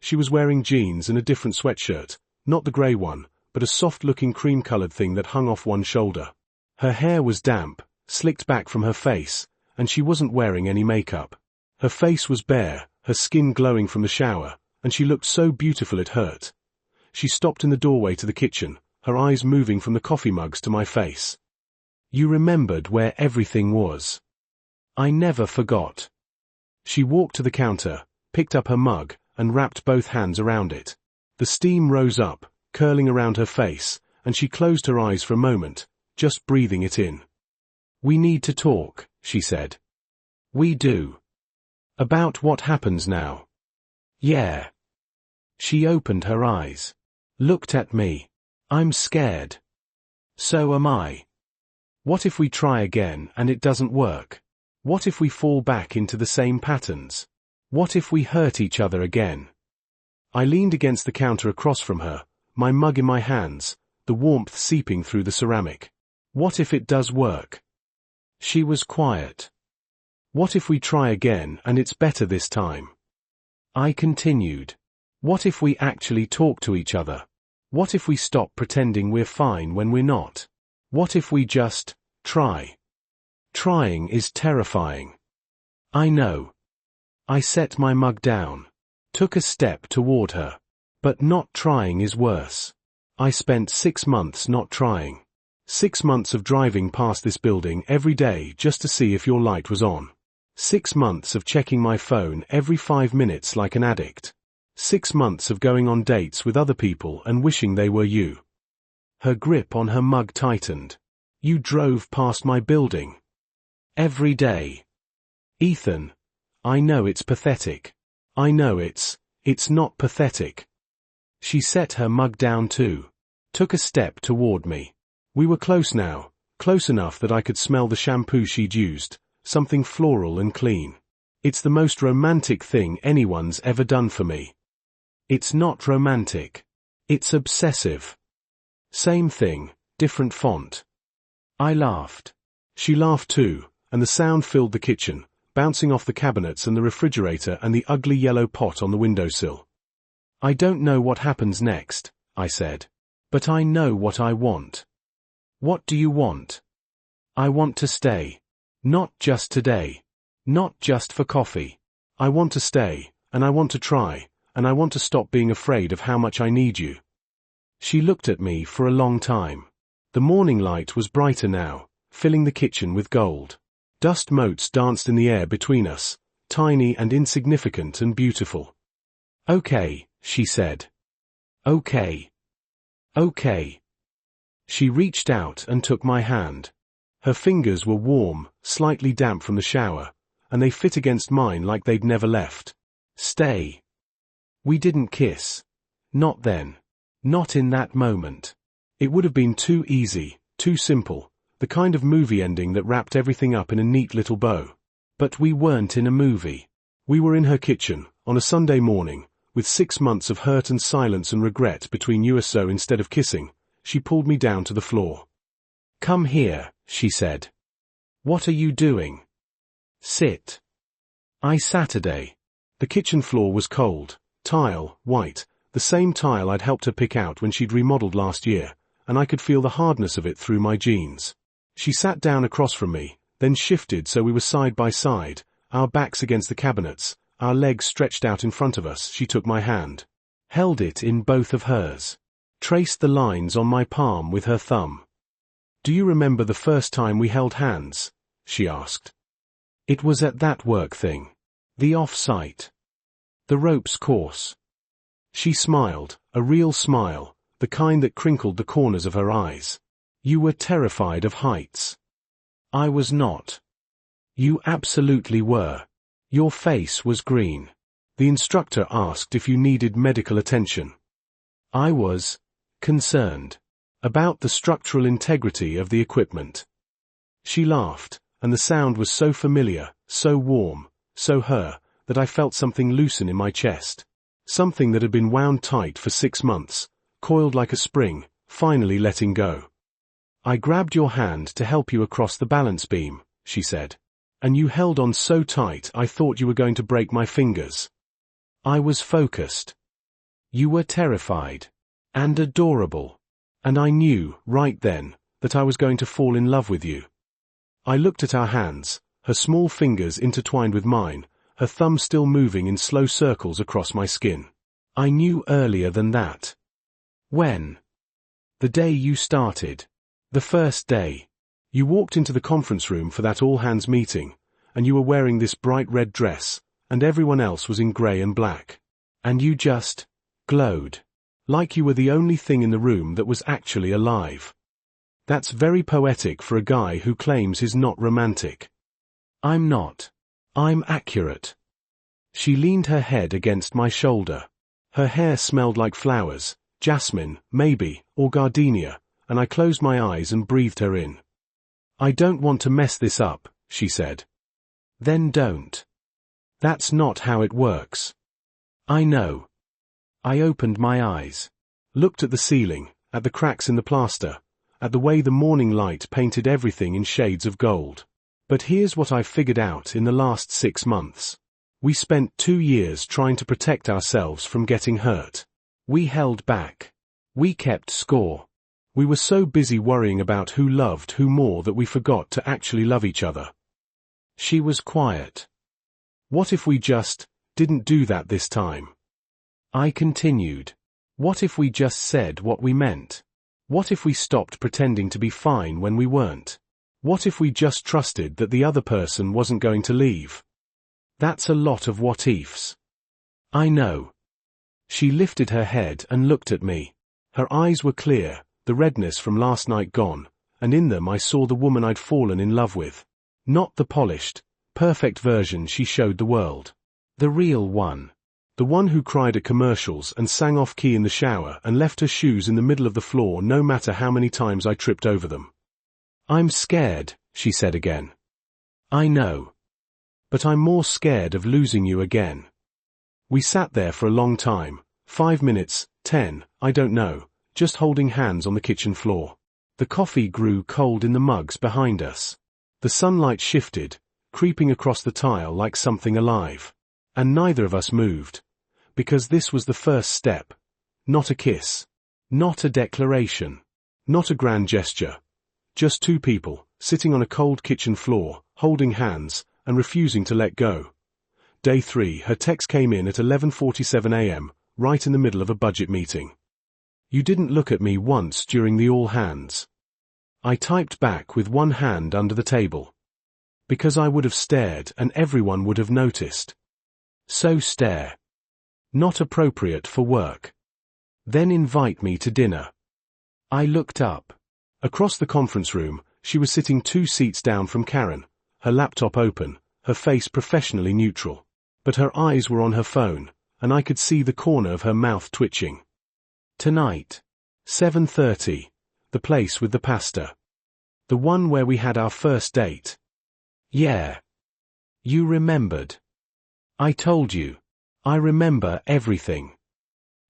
She was wearing jeans and a different sweatshirt, not the grey one, but a soft-looking cream-coloured thing that hung off one shoulder. Her hair was damp, slicked back from her face, and she wasn't wearing any makeup. Her face was bare, her skin glowing from the shower, and she looked so beautiful it hurt. She stopped in the doorway to the kitchen, her eyes moving from the coffee mugs to my face. You remembered where everything was. I never forgot. She walked to the counter, picked up her mug, and wrapped both hands around it. The steam rose up, curling around her face, and she closed her eyes for a moment, just breathing it in. We need to talk, she said. We do. About what happens now. Yeah. She opened her eyes. Looked at me. I'm scared. So am I. What if we try again and it doesn't work? What if we fall back into the same patterns? What if we hurt each other again? I leaned against the counter across from her, my mug in my hands, the warmth seeping through the ceramic. What if it does work? She was quiet. What if we try again and it's better this time? I continued. What if we actually talk to each other? What if we stop pretending we're fine when we're not? What if we just try? Trying is terrifying. I know. I set my mug down. Took a step toward her. But not trying is worse. I spent 6 months not trying. 6 months of driving past this building every day just to see if your light was on. 6 months of checking my phone every 5 minutes like an addict. 6 months of going on dates with other people and wishing they were you. Her grip on her mug tightened. You drove past my building. Every day. Ethan. I know it's pathetic. I know it's not pathetic. She set her mug down too. Took a step toward me. We were close now, close enough that I could smell the shampoo she'd used, something floral and clean. It's the most romantic thing anyone's ever done for me. It's not romantic. It's obsessive. Same thing, different font. I laughed. She laughed too, and the sound filled the kitchen, bouncing off the cabinets and the refrigerator and the ugly yellow pot on the windowsill. I don't know what happens next, I said. But I know what I want. What do you want? I want to stay. Not just today. Not just for coffee. I want to stay, and I want to try, and I want to stop being afraid of how much I need you. She looked at me for a long time. The morning light was brighter now, filling the kitchen with gold. Dust motes danced in the air between us, tiny and insignificant and beautiful. Okay, she said. Okay. Okay. She reached out and took my hand. Her fingers were warm, slightly damp from the shower, and they fit against mine like they'd never left. Stay. We didn't kiss. Not then. Not in that moment. It would have been too easy, too simple, the kind of movie ending that wrapped everything up in a neat little bow. But we weren't in a movie. We were in her kitchen, on a Sunday morning, with 6 months of hurt and silence and regret between you. So instead of kissing, she pulled me down to the floor. Come here, she said. What are you doing? Sit. I Saturday. The kitchen floor was cold, tile, white, the same tile I'd helped her pick out when she'd remodeled last year, and I could feel the hardness of it through my jeans. She sat down across from me, then shifted so we were side by side, our backs against the cabinets, our legs stretched out in front of us. She took my hand, held it in both of hers, traced the lines on my palm with her thumb. Do you remember the first time we held hands? She asked. It was at that work thing. The off-site. The ropes course. She smiled, a real smile, the kind that crinkled the corners of her eyes. You were terrified of heights. I was not. You absolutely were. Your face was green. The instructor asked if you needed medical attention. I was concerned about the structural integrity of the equipment. She laughed, and the sound was so familiar, so warm, so her, that I felt something loosen in my chest. Something that had been wound tight for 6 months, coiled like a spring, finally letting go. I grabbed your hand to help you across the balance beam, she said. And you held on so tight I thought you were going to break my fingers. I was focused. You were terrified. And adorable. And I knew, right then, that I was going to fall in love with you. I looked at our hands, her small fingers intertwined with mine, her thumb still moving in slow circles across my skin. I knew earlier than that. When? The day you started. The first day. You walked into the conference room for that all-hands meeting, and you were wearing this bright red dress, and everyone else was in grey and black. And you just glowed. Like you were the only thing in the room that was actually alive. That's very poetic for a guy who claims he's not romantic. I'm not. I'm accurate. She leaned her head against my shoulder. Her hair smelled like flowers, jasmine, maybe, or gardenia, and I closed my eyes and breathed her in. I don't want to mess this up, she said. Then don't. That's not how it works. I know. I opened my eyes. Looked at the ceiling, at the cracks in the plaster, at the way the morning light painted everything in shades of gold. But here's what I've figured out in the last 6 months. We spent 2 years trying to protect ourselves from getting hurt. We held back. We kept score. We were so busy worrying about who loved who more that we forgot to actually love each other. She was quiet. What if we just didn't do that this time? I continued. What if we just said what we meant? What if we stopped pretending to be fine when we weren't? What if we just trusted that the other person wasn't going to leave? That's a lot of what-ifs. I know. She lifted her head and looked at me. Her eyes were clear, the redness from last night gone, and in them I saw the woman I'd fallen in love with. Not the polished, perfect version she showed the world. The real one. The one who cried at commercials and sang off-key in the shower and left her shoes in the middle of the floor no matter how many times I tripped over them. I'm scared, she said again. I know. But I'm more scared of losing you again. We sat there for a long time, 5 minutes, 10, I don't know, just holding hands on the kitchen floor. The coffee grew cold in the mugs behind us. The sunlight shifted, creeping across the tile like something alive. And neither of us moved. Because this was the first step. Not a kiss. Not a declaration. Not a grand gesture. Just two people, sitting on a cold kitchen floor, holding hands, and refusing to let go. Day 3, her text came in at 11:47 a.m., right in the middle of a budget meeting. You didn't look at me once during the all hands. I typed back with one hand under the table. Because I would have stared and everyone would have noticed. So stare. Not appropriate for work. Then invite me to dinner. I looked up. Across the conference room, she was sitting 2 seats down from Karen, her laptop open, her face professionally neutral. But her eyes were on her phone, and I could see the corner of her mouth twitching. Tonight. 7:30. The place with the pasta. The one where we had our first date. Yeah. You remembered. I told you. I remember everything.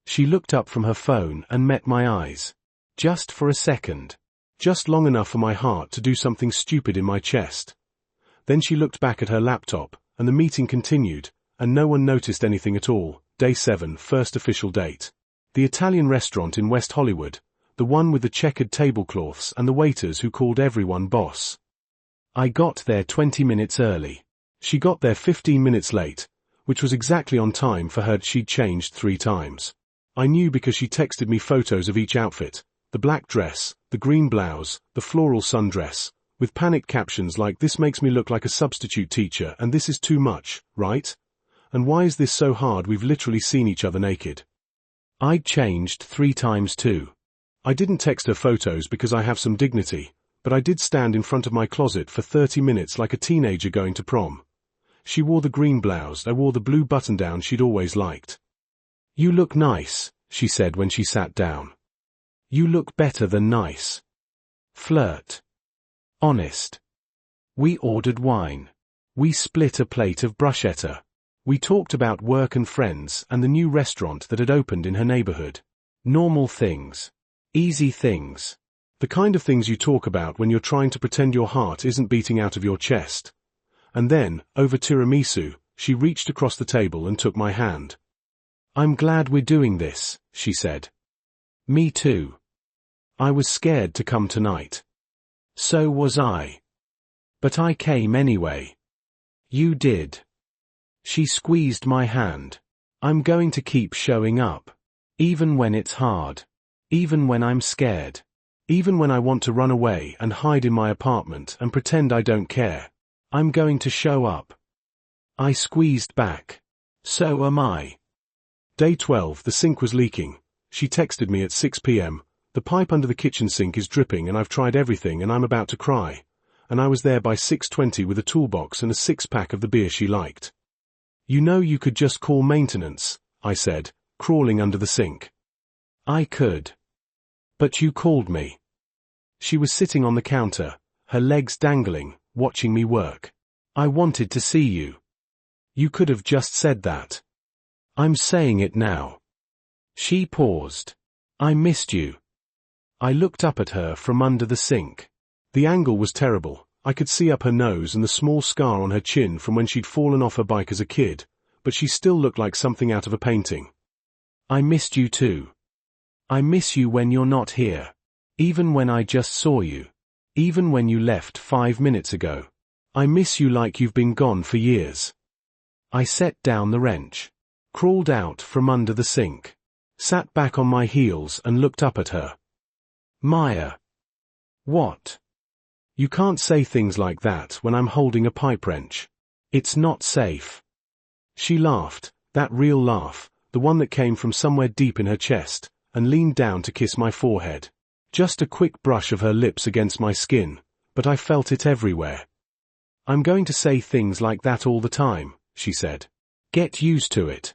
She looked up from her phone and met my eyes. Just for a second. Just long enough for my heart to do something stupid in my chest. Then she looked back at her laptop, and the meeting continued, and no one noticed anything at all. Day 7, first official date. The Italian restaurant in West Hollywood, the one with the checkered tablecloths and the waiters who called everyone boss. I got there 20 minutes early. She got there 15 minutes late, which was exactly on time for her. She'd changed 3 times. I knew because she texted me photos of each outfit, the black dress, the green blouse, the floral sundress, with panicked captions like "This makes me look like a substitute teacher and this is too much, right? And why is this so hard? We've literally seen each other naked." I'd changed 3 times too. I didn't text her photos because I have some dignity, but I did stand in front of my closet for 30 minutes like a teenager going to prom. She wore the green blouse, I wore the blue button-down she'd always liked. "You look nice," she said when she sat down. "You look better than nice." Flirt. Honest. We ordered wine. We split a plate of bruschetta. We talked about work and friends and the new restaurant that had opened in her neighborhood. Normal things. Easy things. The kind of things you talk about when you're trying to pretend your heart isn't beating out of your chest. And then, over tiramisu, she reached across the table and took my hand. "I'm glad we're doing this," she said. Me too. I was scared to come tonight. So was I. But I came anyway. You did. She squeezed my hand. "I'm going to keep showing up. Even when it's hard. Even when I'm scared. Even when I want to run away and hide in my apartment and pretend I don't care. I'm going to show up." I squeezed back. "So am I." Day 12, the sink was leaking. She texted me at 6 p.m. "The pipe under the kitchen sink is dripping and I've tried everything and I'm about to cry." And I was there by 6:20 with a toolbox and a 6-pack of the beer she liked. "You know you could just call maintenance," I said, crawling under the sink. "I could. But you called me." She was sitting on the counter, her legs dangling, watching me work. "I wanted to see you. You could have just said that." "I'm saying it now." She paused. "I missed you." I looked up at her from under the sink. The angle was terrible. I could see up her nose and the small scar on her chin from when she'd fallen off her bike as a kid, but she still looked like something out of a painting. "I missed you too. I miss you when you're not here. Even when I just saw you. Even when you left 5 minutes ago. I miss you like you've been gone for years." I set down the wrench. Crawled out from under the sink. Sat back on my heels and looked up at her. "Maya." "What?" "You can't say things like that when I'm holding a pipe wrench. It's not safe." She laughed, that real laugh, the one that came from somewhere deep in her chest, and leaned down to kiss my forehead. Just a quick brush of her lips against my skin, but I felt it everywhere. "I'm going to say things like that all the time," she said. "Get used to it."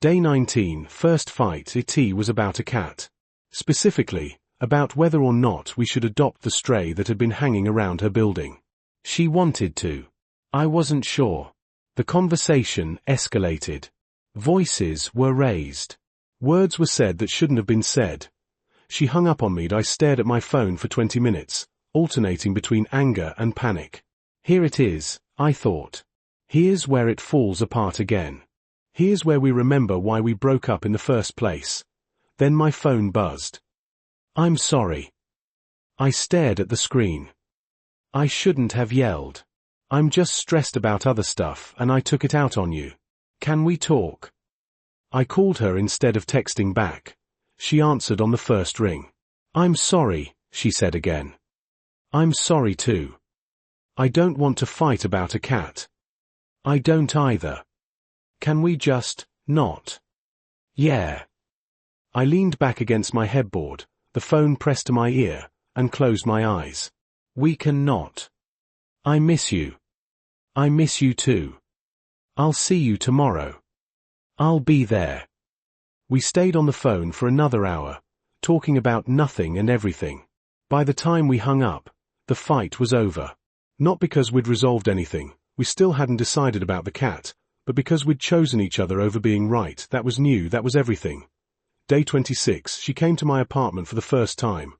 Day 19, first fight. It was about a cat. Specifically, about whether or not we should adopt the stray that had been hanging around her building. She wanted to. I wasn't sure. The conversation escalated. Voices were raised. Words were said that shouldn't have been said. She hung up on me and I stared at my phone for 20 minutes, alternating between anger and panic. Here it is, I thought. Here's where it falls apart again. Here's where we remember why we broke up in the first place. Then my phone buzzed. I'm sorry. I stared at the screen. I shouldn't have yelled. I'm just stressed about other stuff and I took it out on you. Can we talk? I called her instead of texting back. She answered on the first ring. I'm sorry, she said again. I'm sorry too. I don't want to fight about a cat. I don't either. Can we just, not? Yeah. I leaned back against my headboard, the phone pressed to my ear, and closed my eyes. We can not. I miss you. I miss you too. I'll see you tomorrow. I'll be there. We stayed on the phone for another hour, talking about nothing and everything. By the time we hung up, the fight was over. Not because we'd resolved anything, we still hadn't decided about the cat, but because we'd chosen each other over being right. That was new, that was everything. Day 26, she came to my apartment for the first time.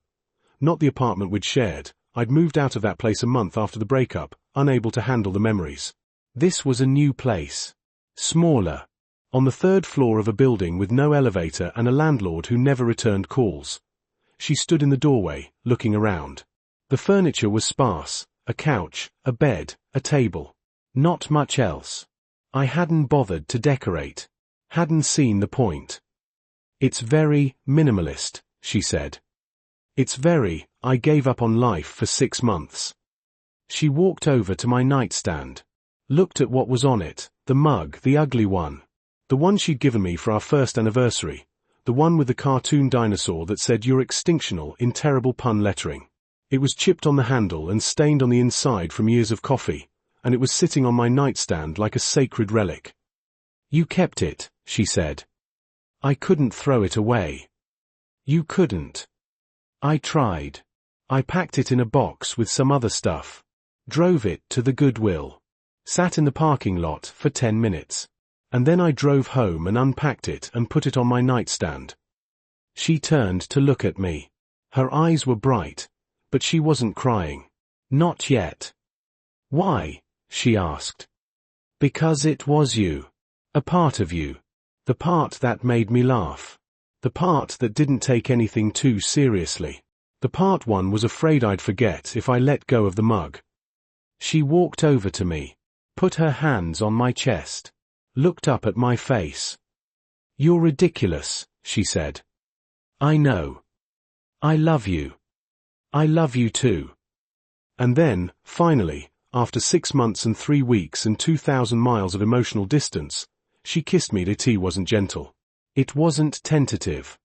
Not the apartment we'd shared. I'd moved out of that place a month after the breakup, unable to handle the memories. This was a new place. Smaller. On the third floor of a building with no elevator and a landlord who never returned calls. She stood in the doorway, looking around. The furniture was sparse, a couch, a bed, a table. Not much else. I hadn't bothered to decorate. Hadn't seen the point. It's very minimalist, she said. It's very, I gave up on life for 6 months. She walked over to my nightstand. Looked at what was on it, the mug, the ugly one. The one she'd given me for our first anniversary. The one with the cartoon dinosaur that said "You're extinctional" in terrible pun lettering. It was chipped on the handle and stained on the inside from years of coffee, and it was sitting on my nightstand like a sacred relic. You kept it, she said. I couldn't throw it away. You couldn't. I tried. I packed it in a box with some other stuff. Drove it to the Goodwill. Sat in the parking lot for 10 minutes. And then I drove home and unpacked it and put it on my nightstand. She turned to look at me. Her eyes were bright, but she wasn't crying. Not yet. Why? She asked. Because it was you. A part of you. The part that made me laugh. The part that didn't take anything too seriously. The part one was afraid I'd forget if I let go of the mug. She walked over to me. Put her hands on my chest. Looked up at my face. You're ridiculous, she said. I know. I love you. I love you too. And then, finally, after 6 months and 3 weeks and 2,000 miles of emotional distance, she kissed me. It wasn't gentle. It wasn't tentative.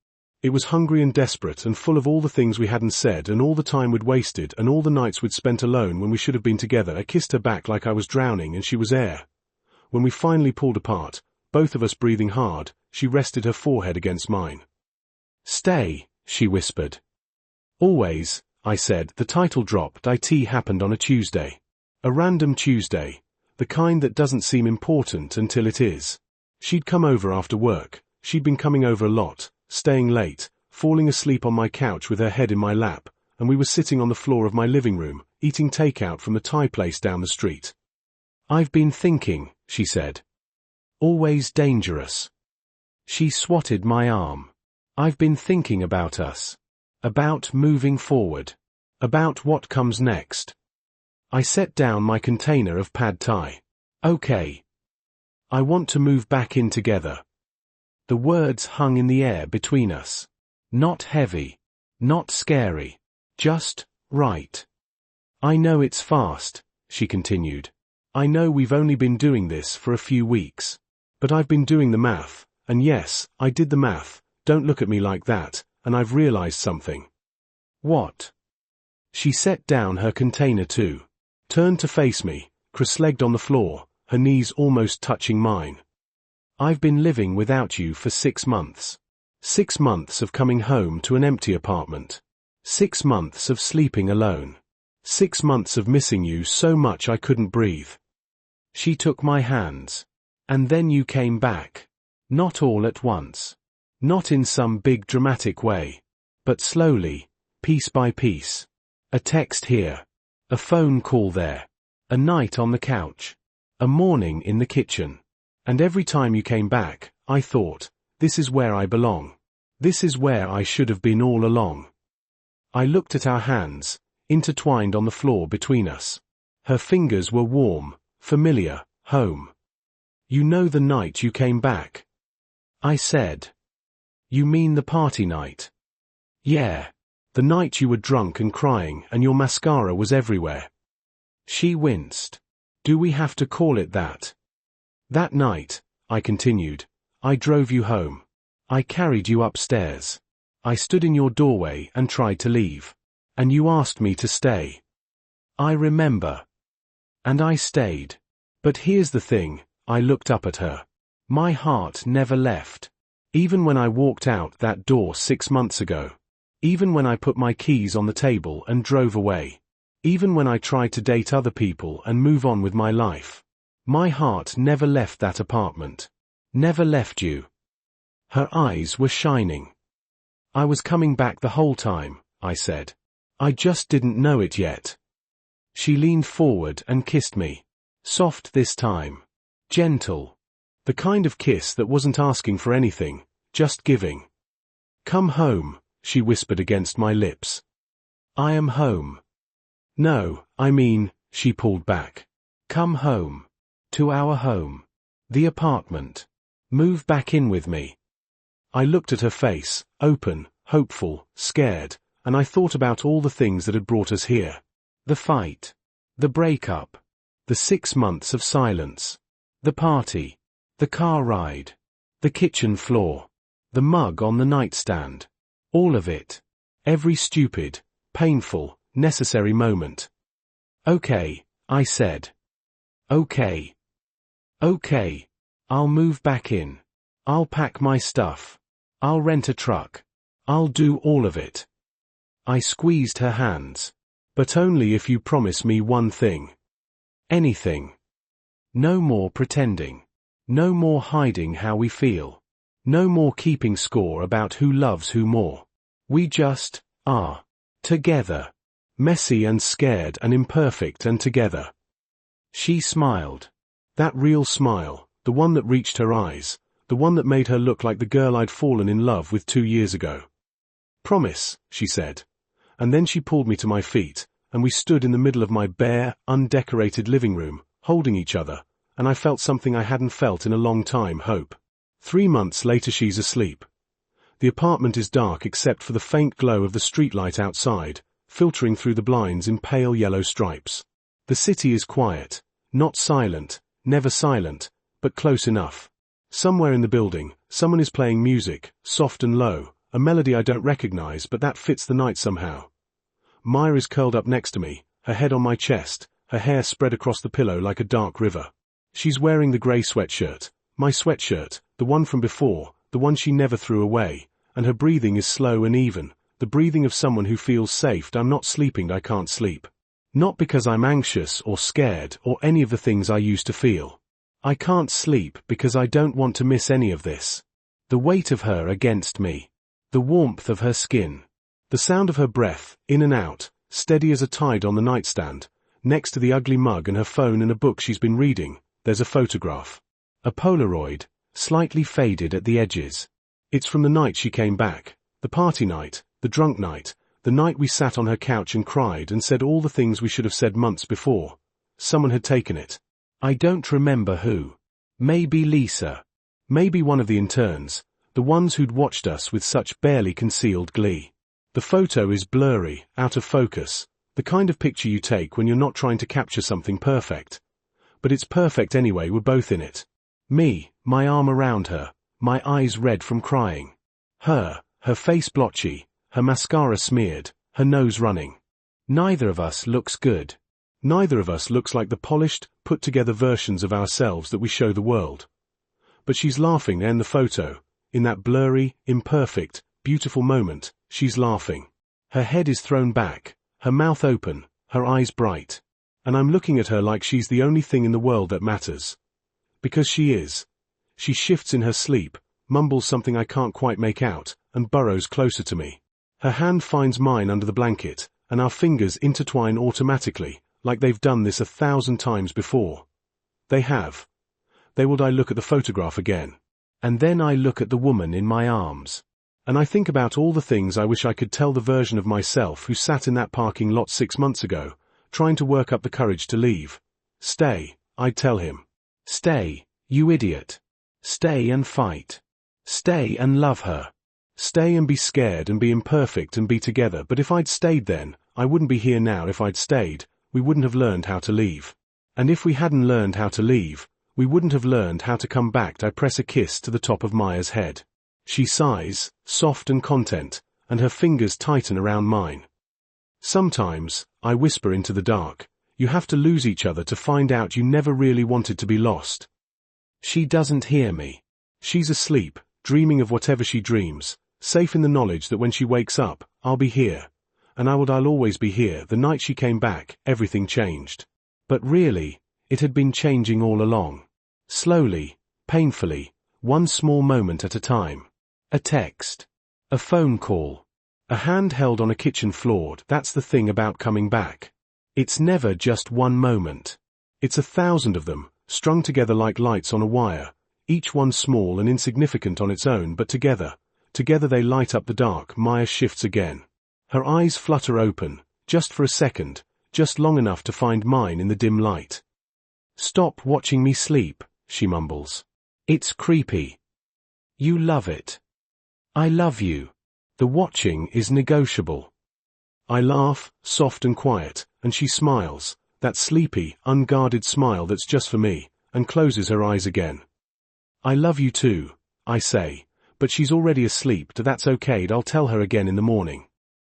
It was hungry and desperate and full of all the things we hadn't said and all the time we'd wasted and all the nights we'd spent alone when we should have been together. I kissed her back like I was drowning and she was air. When we finally pulled apart, both of us breathing hard, she rested her forehead against mine. Stay, she whispered. Always, I said. The title dropped. It happened on a Tuesday. A random Tuesday. The kind that doesn't seem important until it is. She'd come over after work. She'd been coming over a lot, staying late, falling asleep on my couch with her head in my lap, and we were sitting on the floor of my living room, eating takeout from the Thai place down the street. I've been thinking, she said. Always dangerous. She swatted my arm. I've been thinking about us. About moving forward. About what comes next. I set down my container of pad thai. Okay. I want to move back in together. The words hung in the air between us. Not heavy. Not scary. Just, right. I know it's fast, she continued. I know we've only been doing this for a few weeks. But I've been doing the math, and yes, I did the math, don't look at me like that, and I've realized something. What? She set down her container too. Turned to face me, cross-legged on the floor, her knees almost touching mine. I've been living without you for 6 months. 6 months of coming home to an empty apartment. 6 months of sleeping alone. 6 months of missing you so much I couldn't breathe. She took my hands. And then you came back. Not all at once. Not in some big dramatic way. But slowly, piece by piece. A text here. A phone call there. A night on the couch. A morning in the kitchen. And every time you came back, I thought, this is where I belong. This is where I should have been all along. I looked at our hands, intertwined on the floor between us. Her fingers were warm, familiar, home. You know the night you came back? I said. You mean the party night? Yeah. The night you were drunk and crying and your mascara was everywhere. She winced. Do we have to call it that? That night, I continued, I drove you home. I carried you upstairs. I stood in your doorway and tried to leave. And you asked me to stay. I remember. And I stayed. But here's the thing, I looked up at her. My heart never left. Even when I walked out that door 6 months ago. Even when I put my keys on the table and drove away. Even when I tried to date other people and move on with my life. My heart never left that apartment. Never left you. Her eyes were shining. I was coming back the whole time, I said. I just didn't know it yet. She leaned forward and kissed me. Soft this time. Gentle. The kind of kiss that wasn't asking for anything, just giving. Come home, she whispered against my lips. I am home. No, I mean, she pulled back. Come home. To our home. The apartment. Move back in with me. I looked at her face, open, hopeful, scared, and I thought about all the things that had brought us here. The fight. The breakup. The 6 months of silence. The party. The car ride. The kitchen floor. The mug on the nightstand. All of it. Every stupid, painful, necessary moment. Okay, I said. Okay. Okay. I'll move back in. I'll pack my stuff. I'll rent a truck. I'll do all of it. I squeezed her hands. But only if you promise me one thing. Anything. No more pretending. No more hiding how we feel. No more keeping score about who loves who more. We just are. Together. Messy and scared and imperfect and together. She smiled. That real smile, the one that reached her eyes, the one that made her look like the girl I'd fallen in love with 2 years ago. Promise, she said. And then she pulled me to my feet, and we stood in the middle of my bare, undecorated living room, holding each other, and I felt something I hadn't felt in a long time, hope. 3 months later she's asleep. The apartment is dark except for the faint glow of the streetlight outside, filtering through the blinds in pale yellow stripes. The city is quiet, not silent, never silent, but close enough. Somewhere in the building, someone is playing music, soft and low, a melody I don't recognize but that fits the night somehow. Maya is curled up next to me, her head on my chest, her hair spread across the pillow like a dark river. She's wearing the grey sweatshirt, my sweatshirt, the one from before, the one she never threw away, and her breathing is slow and even, the breathing of someone who feels safe. I'm not sleeping, I can't sleep. Not because I'm anxious or scared or any of the things I used to feel. I can't sleep because I don't want to miss any of this. The weight of her against me. The warmth of her skin. The sound of her breath, in and out, steady as a tide on the nightstand. Next to the ugly mug and her phone and a book she's been reading, there's a photograph. A Polaroid, slightly faded at the edges. It's from the night she came back, the party night, the drunk night, the night we sat on her couch and cried and said all the things we should have said months before. Someone had taken it. I don't remember who. Maybe Lisa. Maybe one of the interns, the ones who'd watched us with such barely concealed glee. The photo is blurry, out of focus, the kind of picture you take when you're not trying to capture something perfect. But it's perfect anyway, we're both in it. Me, my arm around her, my eyes red from crying. Her face blotchy, her mascara smeared, her nose running. Neither of us looks good. Neither of us looks like the polished, put-together versions of ourselves that we show the world. But she's laughing there in the photo, in that blurry, imperfect, beautiful moment, she's laughing. Her head is thrown back, her mouth open, her eyes bright. And I'm looking at her like she's the only thing in the world that matters. Because she is. She shifts in her sleep, mumbles something I can't quite make out, and burrows closer to me. Her hand finds mine under the blanket, and our fingers intertwine automatically, like they've done this 1,000 times before. They have. They would. I look at the photograph again. And then I look at the woman in my arms. And I think about all the things I wish I could tell the version of myself who sat in that parking lot 6 months ago, trying to work up the courage to leave. Stay, I'd tell him. Stay, you idiot. Stay and fight. Stay and love her. Stay and be scared and be imperfect and be together. But if I'd stayed then, I wouldn't be here now. If I'd stayed, we wouldn't have learned how to leave. And if we hadn't learned how to leave, we wouldn't have learned how to come back. I press a kiss to the top of Maya's head. She sighs, soft and content, and her fingers tighten around mine. Sometimes, I whisper into the dark, you have to lose each other to find out you never really wanted to be lost. She doesn't hear me. She's asleep, dreaming of whatever she dreams, safe in the knowledge that when she wakes up, I'll be here. And I'll always be here. The night she came back, everything changed. But really, it had been changing all along. Slowly, painfully, one small moment at a time. A text. A phone call. A hand held on a kitchen floor. That's the thing about coming back. It's never just one moment. It's 1,000 of them, strung together like lights on a wire, each one small and insignificant on its own, but together they light up the dark. Maya shifts again. Her eyes flutter open, just for a second, just long enough to find mine in the dim light. Stop watching me sleep, she mumbles. It's creepy. You love it. I love you. The watching is negotiable. I laugh, soft and quiet, and she smiles, that sleepy, unguarded smile that's just for me, and closes her eyes again. I love you too, I say, but she's already asleep. That's okay. I'll tell her again in the morning.